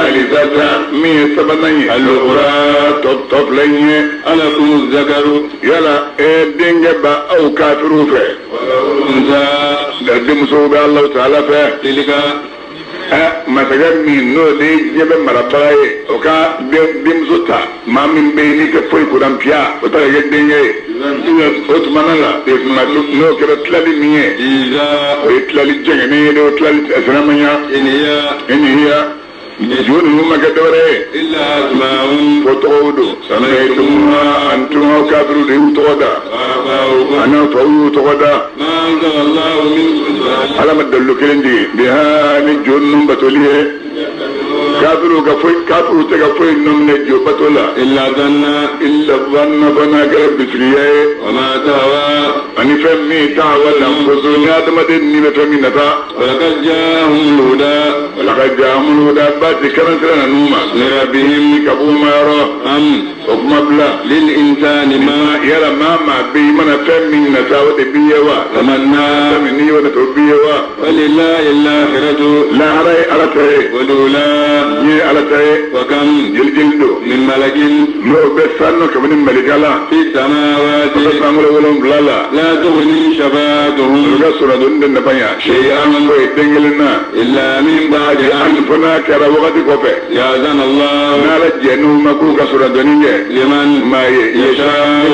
الثالثة مي سبني الأخرى top لني ألكم الذكر يلا دينجبا أو كافرو فيه والأنثى لدي مصوب الله تعالى فيه تلك masaga min no de jebe marabaye o ka dimzuta ma min be ni ke foi ko dam pia o ta ge denye o to manala de ma no ke tlali miye iza o tlali jenge ne do tlali asramanya eniya joni ma ga dore illa asma'un fotodo sanaytumha antum kafiru de utoda ana toda ما أنزل الله من سلطان على ما دلو كلندي بها نجون بتوليه كافرو تكفوي نمن جو بتولا إلا ظن بنا قرب بسريه وما تهوى أني فمي تعوى لنفسوني آدم دني بفمي نتا ولقد جاءهم الهدى باتي كرن سلنا نوما لربهم كبو ما يرى حكم بلا للإنسان ما يرى ما بي من فمي نتا ودبيوا تمنى فمني ونتوبيوا ولله الآخرة لا رأي أرته ولولا أرته وكم جلدو من ملك نو بسانو كمن ملكالا في السماوات بسانو ولم بلالا لا تغني شفاعتهم رسول دون النبيا شيئا ويدنجلنا إلا من بعد أن فناك وقت كوفي يأذن الله نالج jenu maku kasura doninge liman ma yasha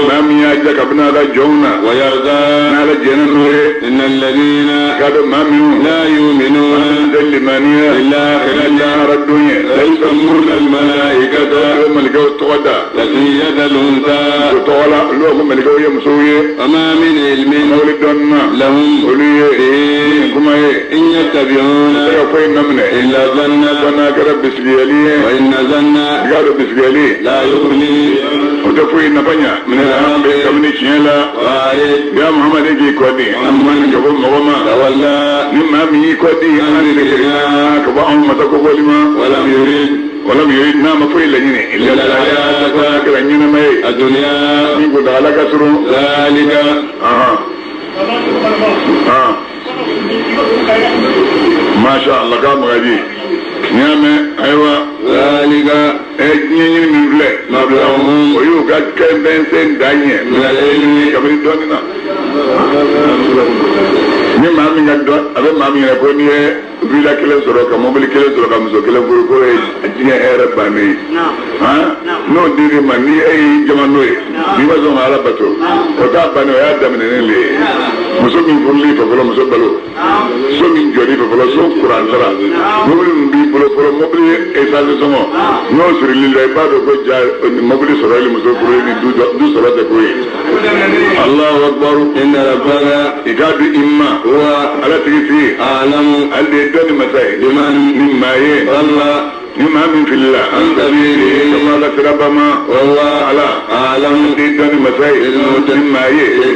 mam ya jakabna la jawna wa yarda nala jenu inna alladhina kadu mam la yu'minuna بالمانية إلا نار الدنيا ليس مر الملائكة يوم الجو تغدى لسيد الأنثى وطولا لوهم الجو يمسوي وما من علم مولدنا لهم وليه كما إن يتبعون إلا ظن كرب بسجيلي وإن ظن قالوا بسجيلي لا يغني وتفوي نفنيا من الأمر كمني شيلا يا محمد يجي كودي أمن كبر مغما تولى مما مي كودي كبا أم تكبر ولم يريد نام فوي لجني إلا الحياة فاكر أننا مي الدنيا من قد على كسر ذلك ما شاء الله قام غادي نعم أيوة ذلك أجنين من بلاد مبلغهم ويوجد كم بنسين دانية من العلم كبري دوننا ni maa min ka dɔn a bɛ maa min yɛrɛ ko n'i ye wila kelen sɔrɔ ka mobili kelen sɔrɔ ka muso kelen furu ko ye diɲɛ hɛrɛ bannen ye n'o dir'i ma ni e y'i jama n'o ye n'i ma sɔn ka ala bato o t'a bannen o y'a daminɛnen de ye muso min furuli fɛ fɔlɔ muso balo so min jɔli fɛ fɔlɔ so kuran sara mobili min b'i bolo fɔlɔ mobili esansi sɔngɔ n'o sirili la i b'a dɔn ko ja mobili sɔrɔli muso furu ni du sɔrɔ tɛ ko ye Allahu akbar inna rabbaka i k'a di i ma ala tigi fi a'lamu ale de ye dɔnni masa ye liman ni maa ye dalla ni maa min filila an sabili kama ala sira ba ma ala a'lamu de ye dɔnni masa ye ni maa ye ni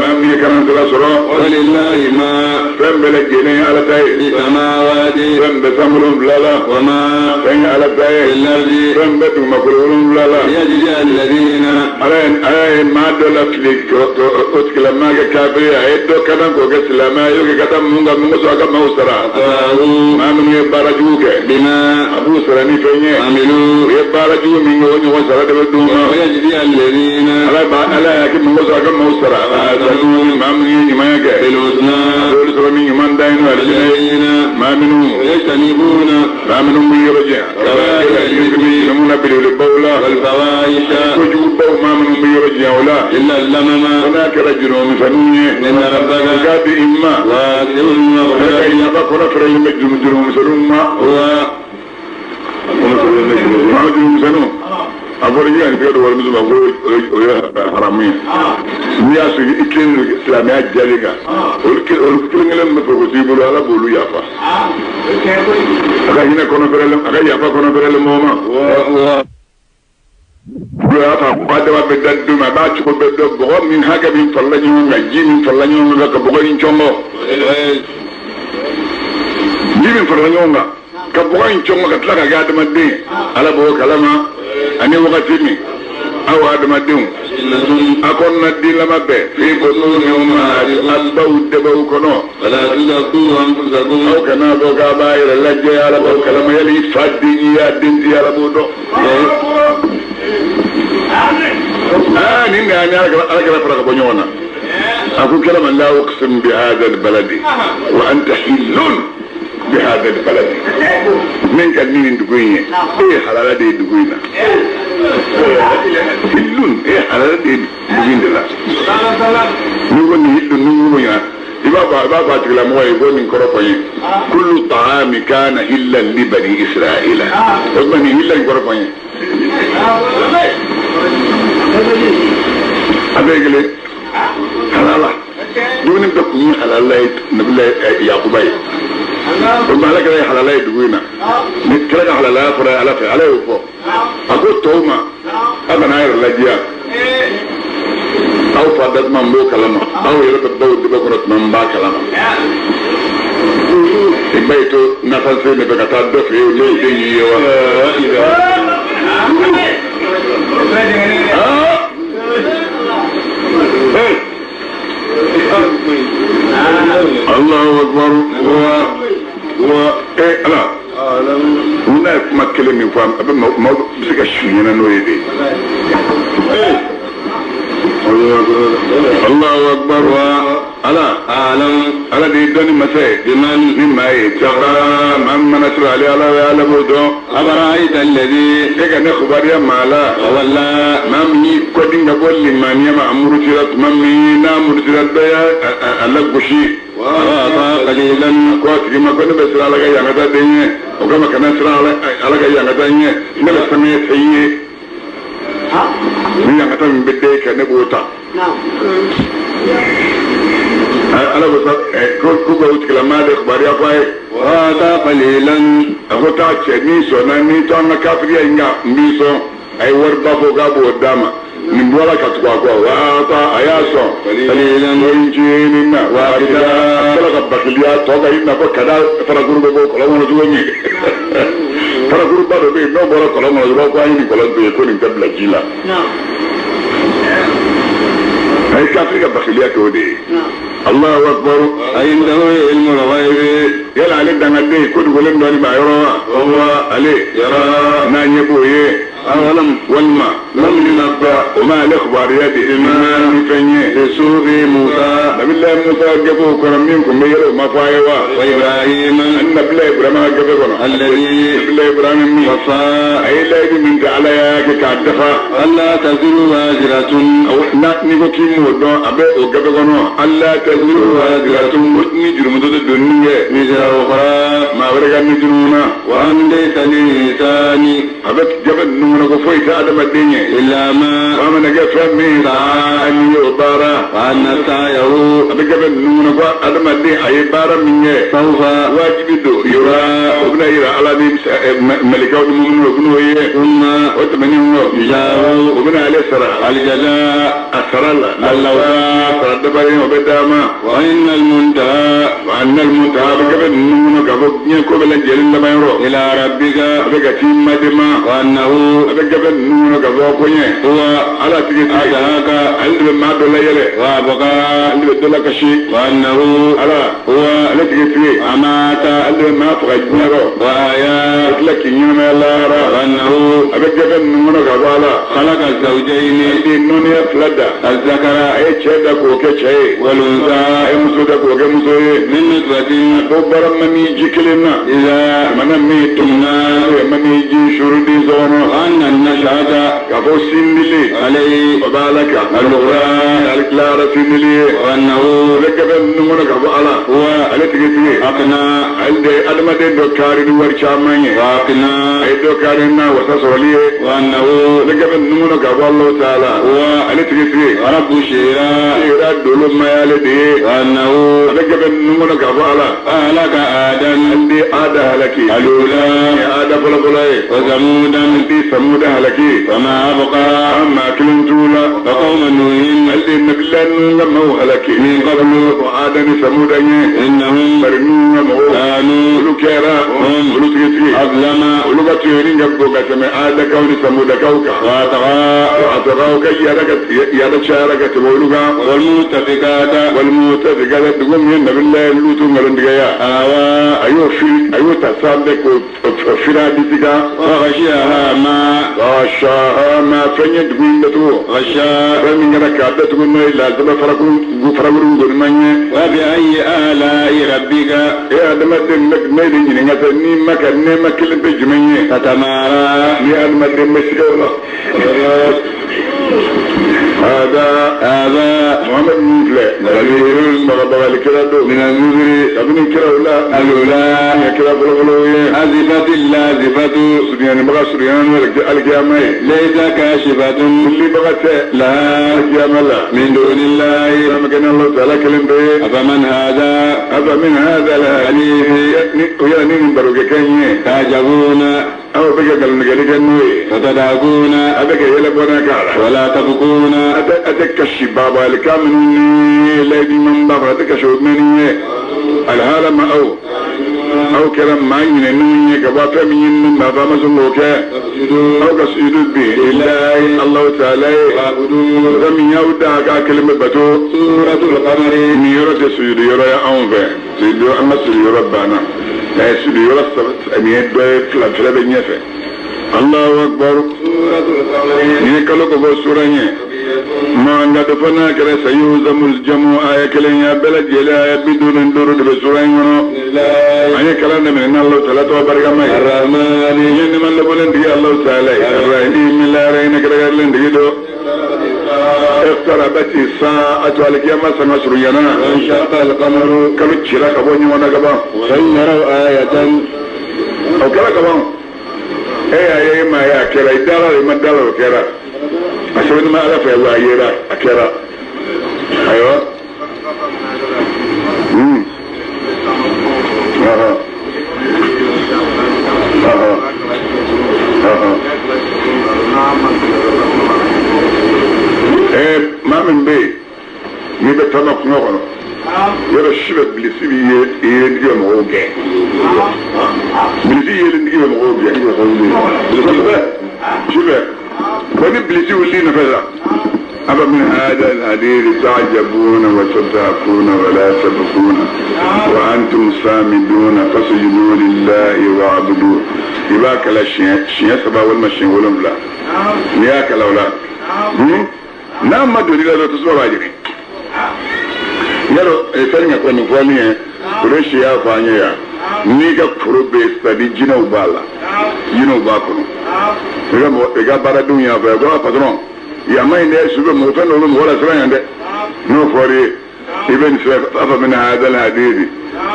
maa min ye karantora sɔrɔ walillahi ma fɛn bɛɛ lajɛlen ye ala ta ye fi samawati fɛn bɛɛ san wolonwula la wa ma fɛn ye ala ta ye fil ardi fɛn bɛɛ dugumakolo wolonwula la yajzi alladhina ala ye maa dɔ la fili o tigilamaa kɛ kafiri a ye dɔ kalan k'o kɛ silamɛ ye o ka taa mun ka mun sɔrɔ a ka maaw sara maa minnu ye baara jugu kɛ bima a b'u sara ni fɛn ye amilu u ye baara jugu min kɛ o ɲɔgɔn sara de bɛ d'u ma yajzi alladhina ala y'a kɛ mun sɔrɔ a ka maaw sara maa minnu ye ɲumanya kɛ bil husna olu sɔrɔ ni ɲuman da ye n'o alladhina maa minnu yajtanibuna maa minnu bɛ yɔrɔ janya mun na belebelebaw la wal fawahisha kojugubaw maa minnu bɛ yɔrɔ janya o la illa lamama ko n'a kɛra jurumisɛnninw ye inna rabbaka o k'a di i ma wasi'ul ka maghfirati yafa kɔnɔ fɛrɛlen bɛ jurumisɛnninw ma jurumisɛnninw a fɔra i ka nin tɛgɛ dɔ warimuso ma ko o ye haramu ye n'i y'a sɔrɔ i kelen don silamɛya jɛlen kan olu kelen kelen min bɛ fɛ k'o t'i bolo ala b'olu yafa a ka hinɛ kɔnɔ fɛrɛlen a ka yafa kɔnɔ fɛrɛlen mɔgɔ ma y'a fa ba dama bɛ da don a b'a cogo bɛ dɔn bɔgɔ min hakɛ min farala ɲɔgɔn kan ji min farala ɲɔgɔn kan ka bɔgɔ in cɔngɔ ji min farala ɲɔgɔn kan ka bɔgɔ in cɔngɔ ka tila ka kɛ adamaden ala b'o kalama ani wagati min aw adamadenw a kɔnɔna den lama bɛɛ f'i ko a baw dɛbɛw kɔnɔ wala tuzakku anfusakum aw kana bɔ k'a b'a yɛrɛ lajɛ ala b'o kalama yali fa den i y'a den di ala b'o dɔn nin de y'a ni alakira fara ka bɔ ɲɔgɔn na a ko kɛlɛ ma la uqsim bi hadha albaladi wa anta hillun bi hadha albaladi min ka di nin dugu in ye e ye halala de ye dugu in na hillun e ye halala de ye dugu in de la n'i ko nin hillun ni ŋunu ɲa i b'a fɔ a tigilamɔgɔ ye ko nin kɔrɔ fɔ n ye kullu ta'ami kana hillan li bani israila o tuma nin hillan in kɔrɔ fɔ n ye a bɛɛ kelen halala dumuni bɛɛ kun ye halala ye nabila yakuba ye o tuma ala kɛra ye halala ye dugu in na ni kɛra ka halalaya fɔra ala fɛ ala y'o fɔ a ko tɔw ma a kana yɛrɛ ladiya aw fa datuma n b'o kalama aw yɛrɛ bɛ baw dɛbɛ kɔrɔ tuma n b'a kalama i ba yi to nafansen de bɛ ka taa dɔ fɛ yen o n'o den y'i ye wa Allahu akbar ala una ye kuma kelen min fɔ a bɛ maaw bɛ se ka su ɲɛna n'o ye de Allahu akbar ala أعلم ala de dɔnni masa بمن ni maa ye taga maa min mana sɔrɔ ale ala ye ala b'o dɔn أفرأيت الذي e ka ne kubariya maa la تولى maa min y'i kɔdi ka bɔ limaniya ma a murutira tuma min n'a murutira bɛɛ y'a a lagosi وأعطى قليلا ko a tigi ma ko ne bɛ siran ala ka yankata den ye o kama kana siran ala ka yankata ɲɛ ne bɛ samiya fɛ i ye ni yankata min bɛ den kɛ ne b'o ta ala ko ko ko tigila maa de kubariya fɔ a ye وأعطى قليلا a ko taa cɛ n'i sɔnna n'i to an ka kafiriya in kan n b'i sɔn a ye wariba fɔ k'a b'o d'a ma nin bɔra ka tugu a kɔ a y'a sɔn قليلا nin na a kɛra ka bakiliya tɔ ka i n'a fɔ ka da farakuru bɛ bɔ kɔlɔn kɔnɔ cogo min farakuruba dɔ bɛ yen n'o bɔra kɔlɔn kɔnɔ dɔrɔn ko an ye nin kɔlɔn to yen ko nin tɛ bila ji la a ye kafiri ka bakiliya kɛ o de ye Allahu akbar عنده علم الغيب yala ale dangaden ko dugulen dɔ ni maa yɔrɔ wa ale يرى n'a ɲɛ b'o ye أولم walima لم ينبأ o ma ale kubariya de ni fɛn ye بسوء موسى nabilayi musa gɛfɛw kɔnɔ min tun bɛ yɛlɛ o ma fɔ a ye wa وإبراهيم ani nabilayi ibrahima ka gɛfɛ kɔnɔ الذي nabilayi ibrahima min وفى a ye layidu min kɛ ala y'a kɛ k'a dafa ألا تزر وازرة n'i ko k'i m'o dɔn a bɛ o gɛfɛ kɔnɔ ala tɛ zuru waziratun ni jurumuso tɛ don ni kɛ وزر أخرى maa wɛrɛ ka ni jurumi na وأن ليس للإنسان a bɛ gɛfɛ ninnu kɔnɔ ko foyi tɛ adamaden ye إلا ما a mana kɛ fɛn min saa ni y'o baara وأن سعيه a bɛ gɛfɛ ninnu kɔnɔ ko adamaden a ye baara min kɛ سوف wajibi don yɔrɔ o bɛna yira ala ni mɛlɛkɛw ni mumunu o bɛn'o ye ثم o tɛmɛnen kɔ يجاء o bɛna ale sara الجزاء a sara la sara dabalen o bɛ d'a ma وإن المنتهى wa anal muntaha a bɛ gɛfɛ ninnu kɔnɔ k'a fɔ diɲɛ ko bɛɛ lajɛlen laban yɔrɔ إلى ربك a bɛ ka t'i madema وأنه a bɛ gɛfɛ ninnu kɔnɔ k'a fɔ ko ɲɛ هو ala tigi أدهاك ale de bɛ maa dɔ layɛlɛ وأبقى ale de bɛ dɔ lakasi وأنه ala هو ale tigi tigi أمات ale de bɛ maa faga diɲɛ rɔ a وأحيا tila k'i ɲɛnamaya lahara وأنه a bɛ gɛfɛ ninnu kɔnɔ k'a fɔ ala خلق الزوجين ale de ye nɔniya fila da الذكر a ye cɛ da k'o kɛ cɛ ye والأنثى a ye muso da k'o kɛ muso ye من نطفة ko bara mani ji kelen na إذا mana min tumna mani ji surudi sɔgɔnɔ وأن النشأة k'a fɔ sindili عليه o b'a la kan الأخرى ale tilara sindili ye وأنه a bɛ gɛfɛ ninnu kɔnɔ k'a fɔ ala هو ale tigi tigi أقنى ale de ye adamaden dɔ kaari ni wari caman ye وأقنى a ye dɔ kaari na wasa sɔrɔli ye وأنه ale gɛfɛ ninnu kɔnɔ k'a fɔ alahu taala هو ale tigi tigi رب الشيرا yɛrɛ dolo mayale de ye وأنه a bɛ gɛfɛ ninnu kɔnɔ k'a fɔ ala أهلك آدم ale de ada halaki الأولى ye ada fɔlɔfɔlɔ ye وثمودا ale de samuda halaki فما أبقى an maa kelen t'u la وقوم نوح ale de nabilayi ninnu ka maaw halaki من قبل ko ada ni samuda ye إنهم bari ninnu ka mɔgɔw كانوا olu kɛra olu tigi tigi أظلم olu ka tuyɛni ka bon ka tɛmɛ adakaw ni samudakaw kan وأطغى a tɔgɔw ka yaada cayara ka tɛmɛ olu kan والمؤتفكات walmutafikata dugu min ye nabilayi lutu nkalontigɛya أهوى a y'o ta sanfɛ k'o firi a disi kan وغشيها ما ma fɛn ye dugu in datugu غشا fɛn min kɛra k'a datugu n'o ye lazaba farakuru ngoniman ye وبأي آلاء ربك e adamaden ne de ɲininka sa n'i ma ka nɛɛma kelen bɛ jumɛn ye تتمارى ni adamaden bɛ sigaw la هذا محمد من فلان كلا دو من المنذر ابن كلا ولا الأولى كلا فلوية أزفت اللازفة سريان بقى سريان القيامة ليس كاشفة اللي بقى لها القيامة لا من دون الله لما كان الله تعالى كلم به أفمن هذا الحديث يعني من بروك كنيه تعجبون أو بقى قال نقولك النوي فتدعكون أبقى يلبونا كالا ولا تبكون أتكشف بابا الكامل الذي من بابا أتكشف مني الهالة ما أو كلام ما ينني كبابا من بابا مسلوك أو كسيد به إلا الله تعالى ومن يودع كلمة بتو سورة القمر ميرة سيد يرى أنفه سيد أما سيد ربنا لا سيد يرى السبت أميد فلا بنيفه الله أكبر سورة القمر يكلو كبو سورة ما قدفنا كلا سيوزم الجمع آية كلين بلد جلا بدون درود بسورين آية كلام من الله تعالى وبركة ما الرحمن ين من لبلن دي الله تعالى الرحيم لا رين كلا لين دي دو اقتربت الساعة والقيامة سنسرينا وانشق القمر كم تشيلا كبوني وانا كبا وسيروا آية أو كلا كبا أي ما يا كلا يدار ما دار كلا أشوف ما أعرف يا الله يرى أكرا أيوة ما من بي يبتنق نغنو يرى الشبك بلسي يلدي ومغوغي بلسي يلدي ومغوغي شبك وني بلسي ولي نفذا أبا من هذا الحديث تعجبون وتضحكون ولا تبكون وأنتم سامدون فسجدوا لله واعبدوا يباك لا شيء سبا والمشين ولم لا نياك لولا نعم ما دوري لا تسمع باجري يلو سنة كون فانية رشيا فانية نيجا كروبي استدي جنو بالا جنو باكونو إذا بارا دنيا فيقول أبادرون يا ما يندي سبب موتان لهم ولا سبب عنده نو فوري ابن سبب أفا من هذا الحديث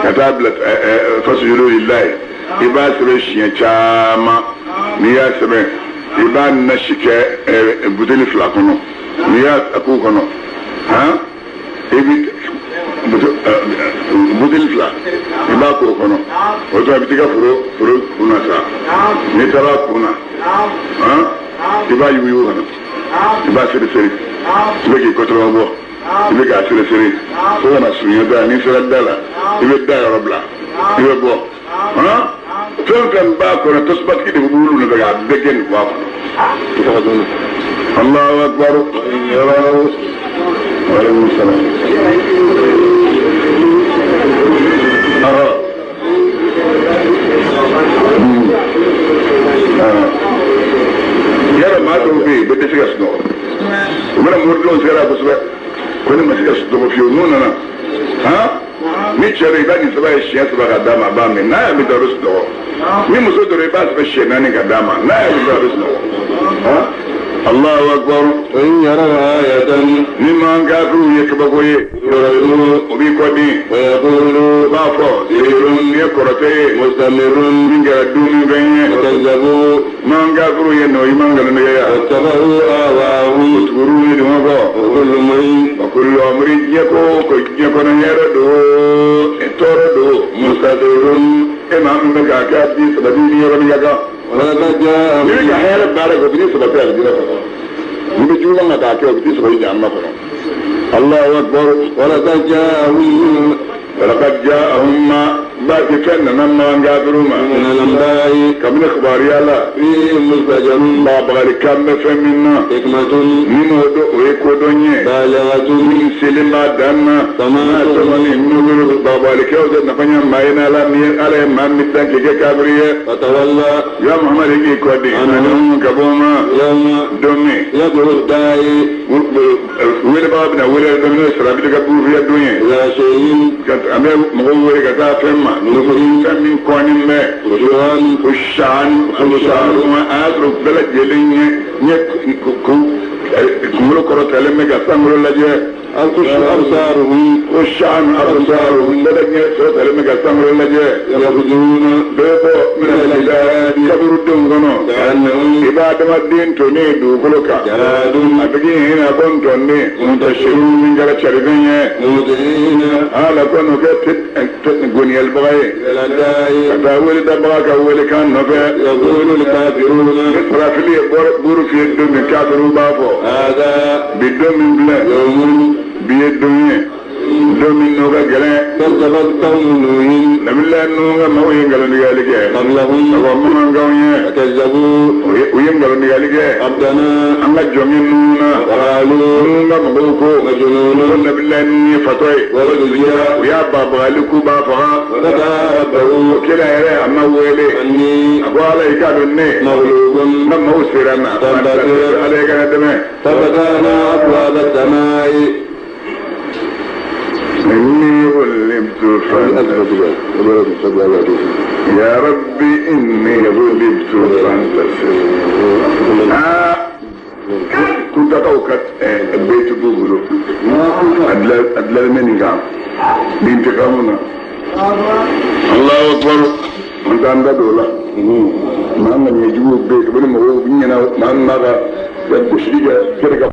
كتاب فسجدوا لله إبا سبب شيء شاما نيا سبب إبا نشكة بدل فلاكونو نيا أكوكونو ها إبي بدل فلا إبا كوكونو وتو أبتيكا فرو كونا سا نترا كونا ها إبا يويو كونا إبا سري سري إبا كوترو أبو إبا سري سري كونا سويا دا نسرا دالا إبا دا ربلا إبا بو ها فهم باكونا تثبت كده بقولوا نبغى بجن واقف الله أكبر وعليكم السلام يلا ما توفي بدي سياسنو ومن مردون سيرا بسبب كل ما سياسنو في ونونا ها ميتشري بني سبا الشيء سبا قدام بامي نا بدرس له مي مسود ريباس بشي ناني قدام نا بدرس له ها الله أكبر وإن يروا آية مما قالوا يكبقوا يردوا وبيقودي ويقولوا بافو سيرون يكرتي مستمر من قردوا من بينه وكذبوا من قالوا ينوي من قالوا يا واتبعوا آواهم وتقولوا يدوما وكل أمر يكون يردوا تردوا مستدر إمام بكاكا في سببيني ورميكا ولقد جاءهم يرجع حيال بارك وبني سببيا لدينا يبجوا لنا تاكي وبني سببيا جعلنا فرم الله أكبر ولقد جاءهم ما باقي فن نما انقادروا من الأنباء كمن اخبار يالا فيهم مزدجر ما بغالي كم فمنا حكمة من ويكو دوني بالغة من سلمة دانا تمام تماني من بابالي كيوزة نفنيا ما ينالا مير على ما متان كي كابرية فتولى يا محمد يكي كودي عنهم كبوما يوم دومي يدعو الداعي ويل بابنا ويل دومي سرابي تكبور في الدنيا إلى شيء كانت أمي مغووري كتا فما من كونين ما وشان وما أدرك بلد جليني كملو كرة لما قصامرو لجي أبصارهم وشان أبصارهم بلد جليني لما قصامرو لجي يخرجون بيبو من الهداد كبروا الدنغنو كأنهم إبادة الدين توني دوكلوكا جراد أبقي هنا كون توني منتشرون من جرى شرقين مودعين هذا كونو تتنقوني البغي إلى الداعي أتاولي دبغاك أولي كان نفع يقول الكافرون رافلي بورو في الدنيا كافروا بافو هذا بالدنيا بلا يوم بالدنيا دومين نوغا جلا كذبت قوم نوح نبي الله نوغا ما وينغلو نغاليك قبلهم ومن غاويه فكذبوا وينغلو نغاليك عبدنا أنغا جومين نونا وقالوا نوغا مغوكو مجنون نبي الله ني فتوي ورجيا ويا بابا لكو بافا فتعبوا كلا يرى أما ويلي أني أقوال إيكادوني مغلوب نما وسيرنا عليك ندمه ففتحنا أبواب السماء إني غلبت يا ربي إني غلبت فانتصر كنت أتوقع البيت بوغلو أدلل مني قام بانتقامنا الله أكبر أنت عند دولا ما من يجيبوا البيت بل ما هو بينا ما نغا يبشرك كده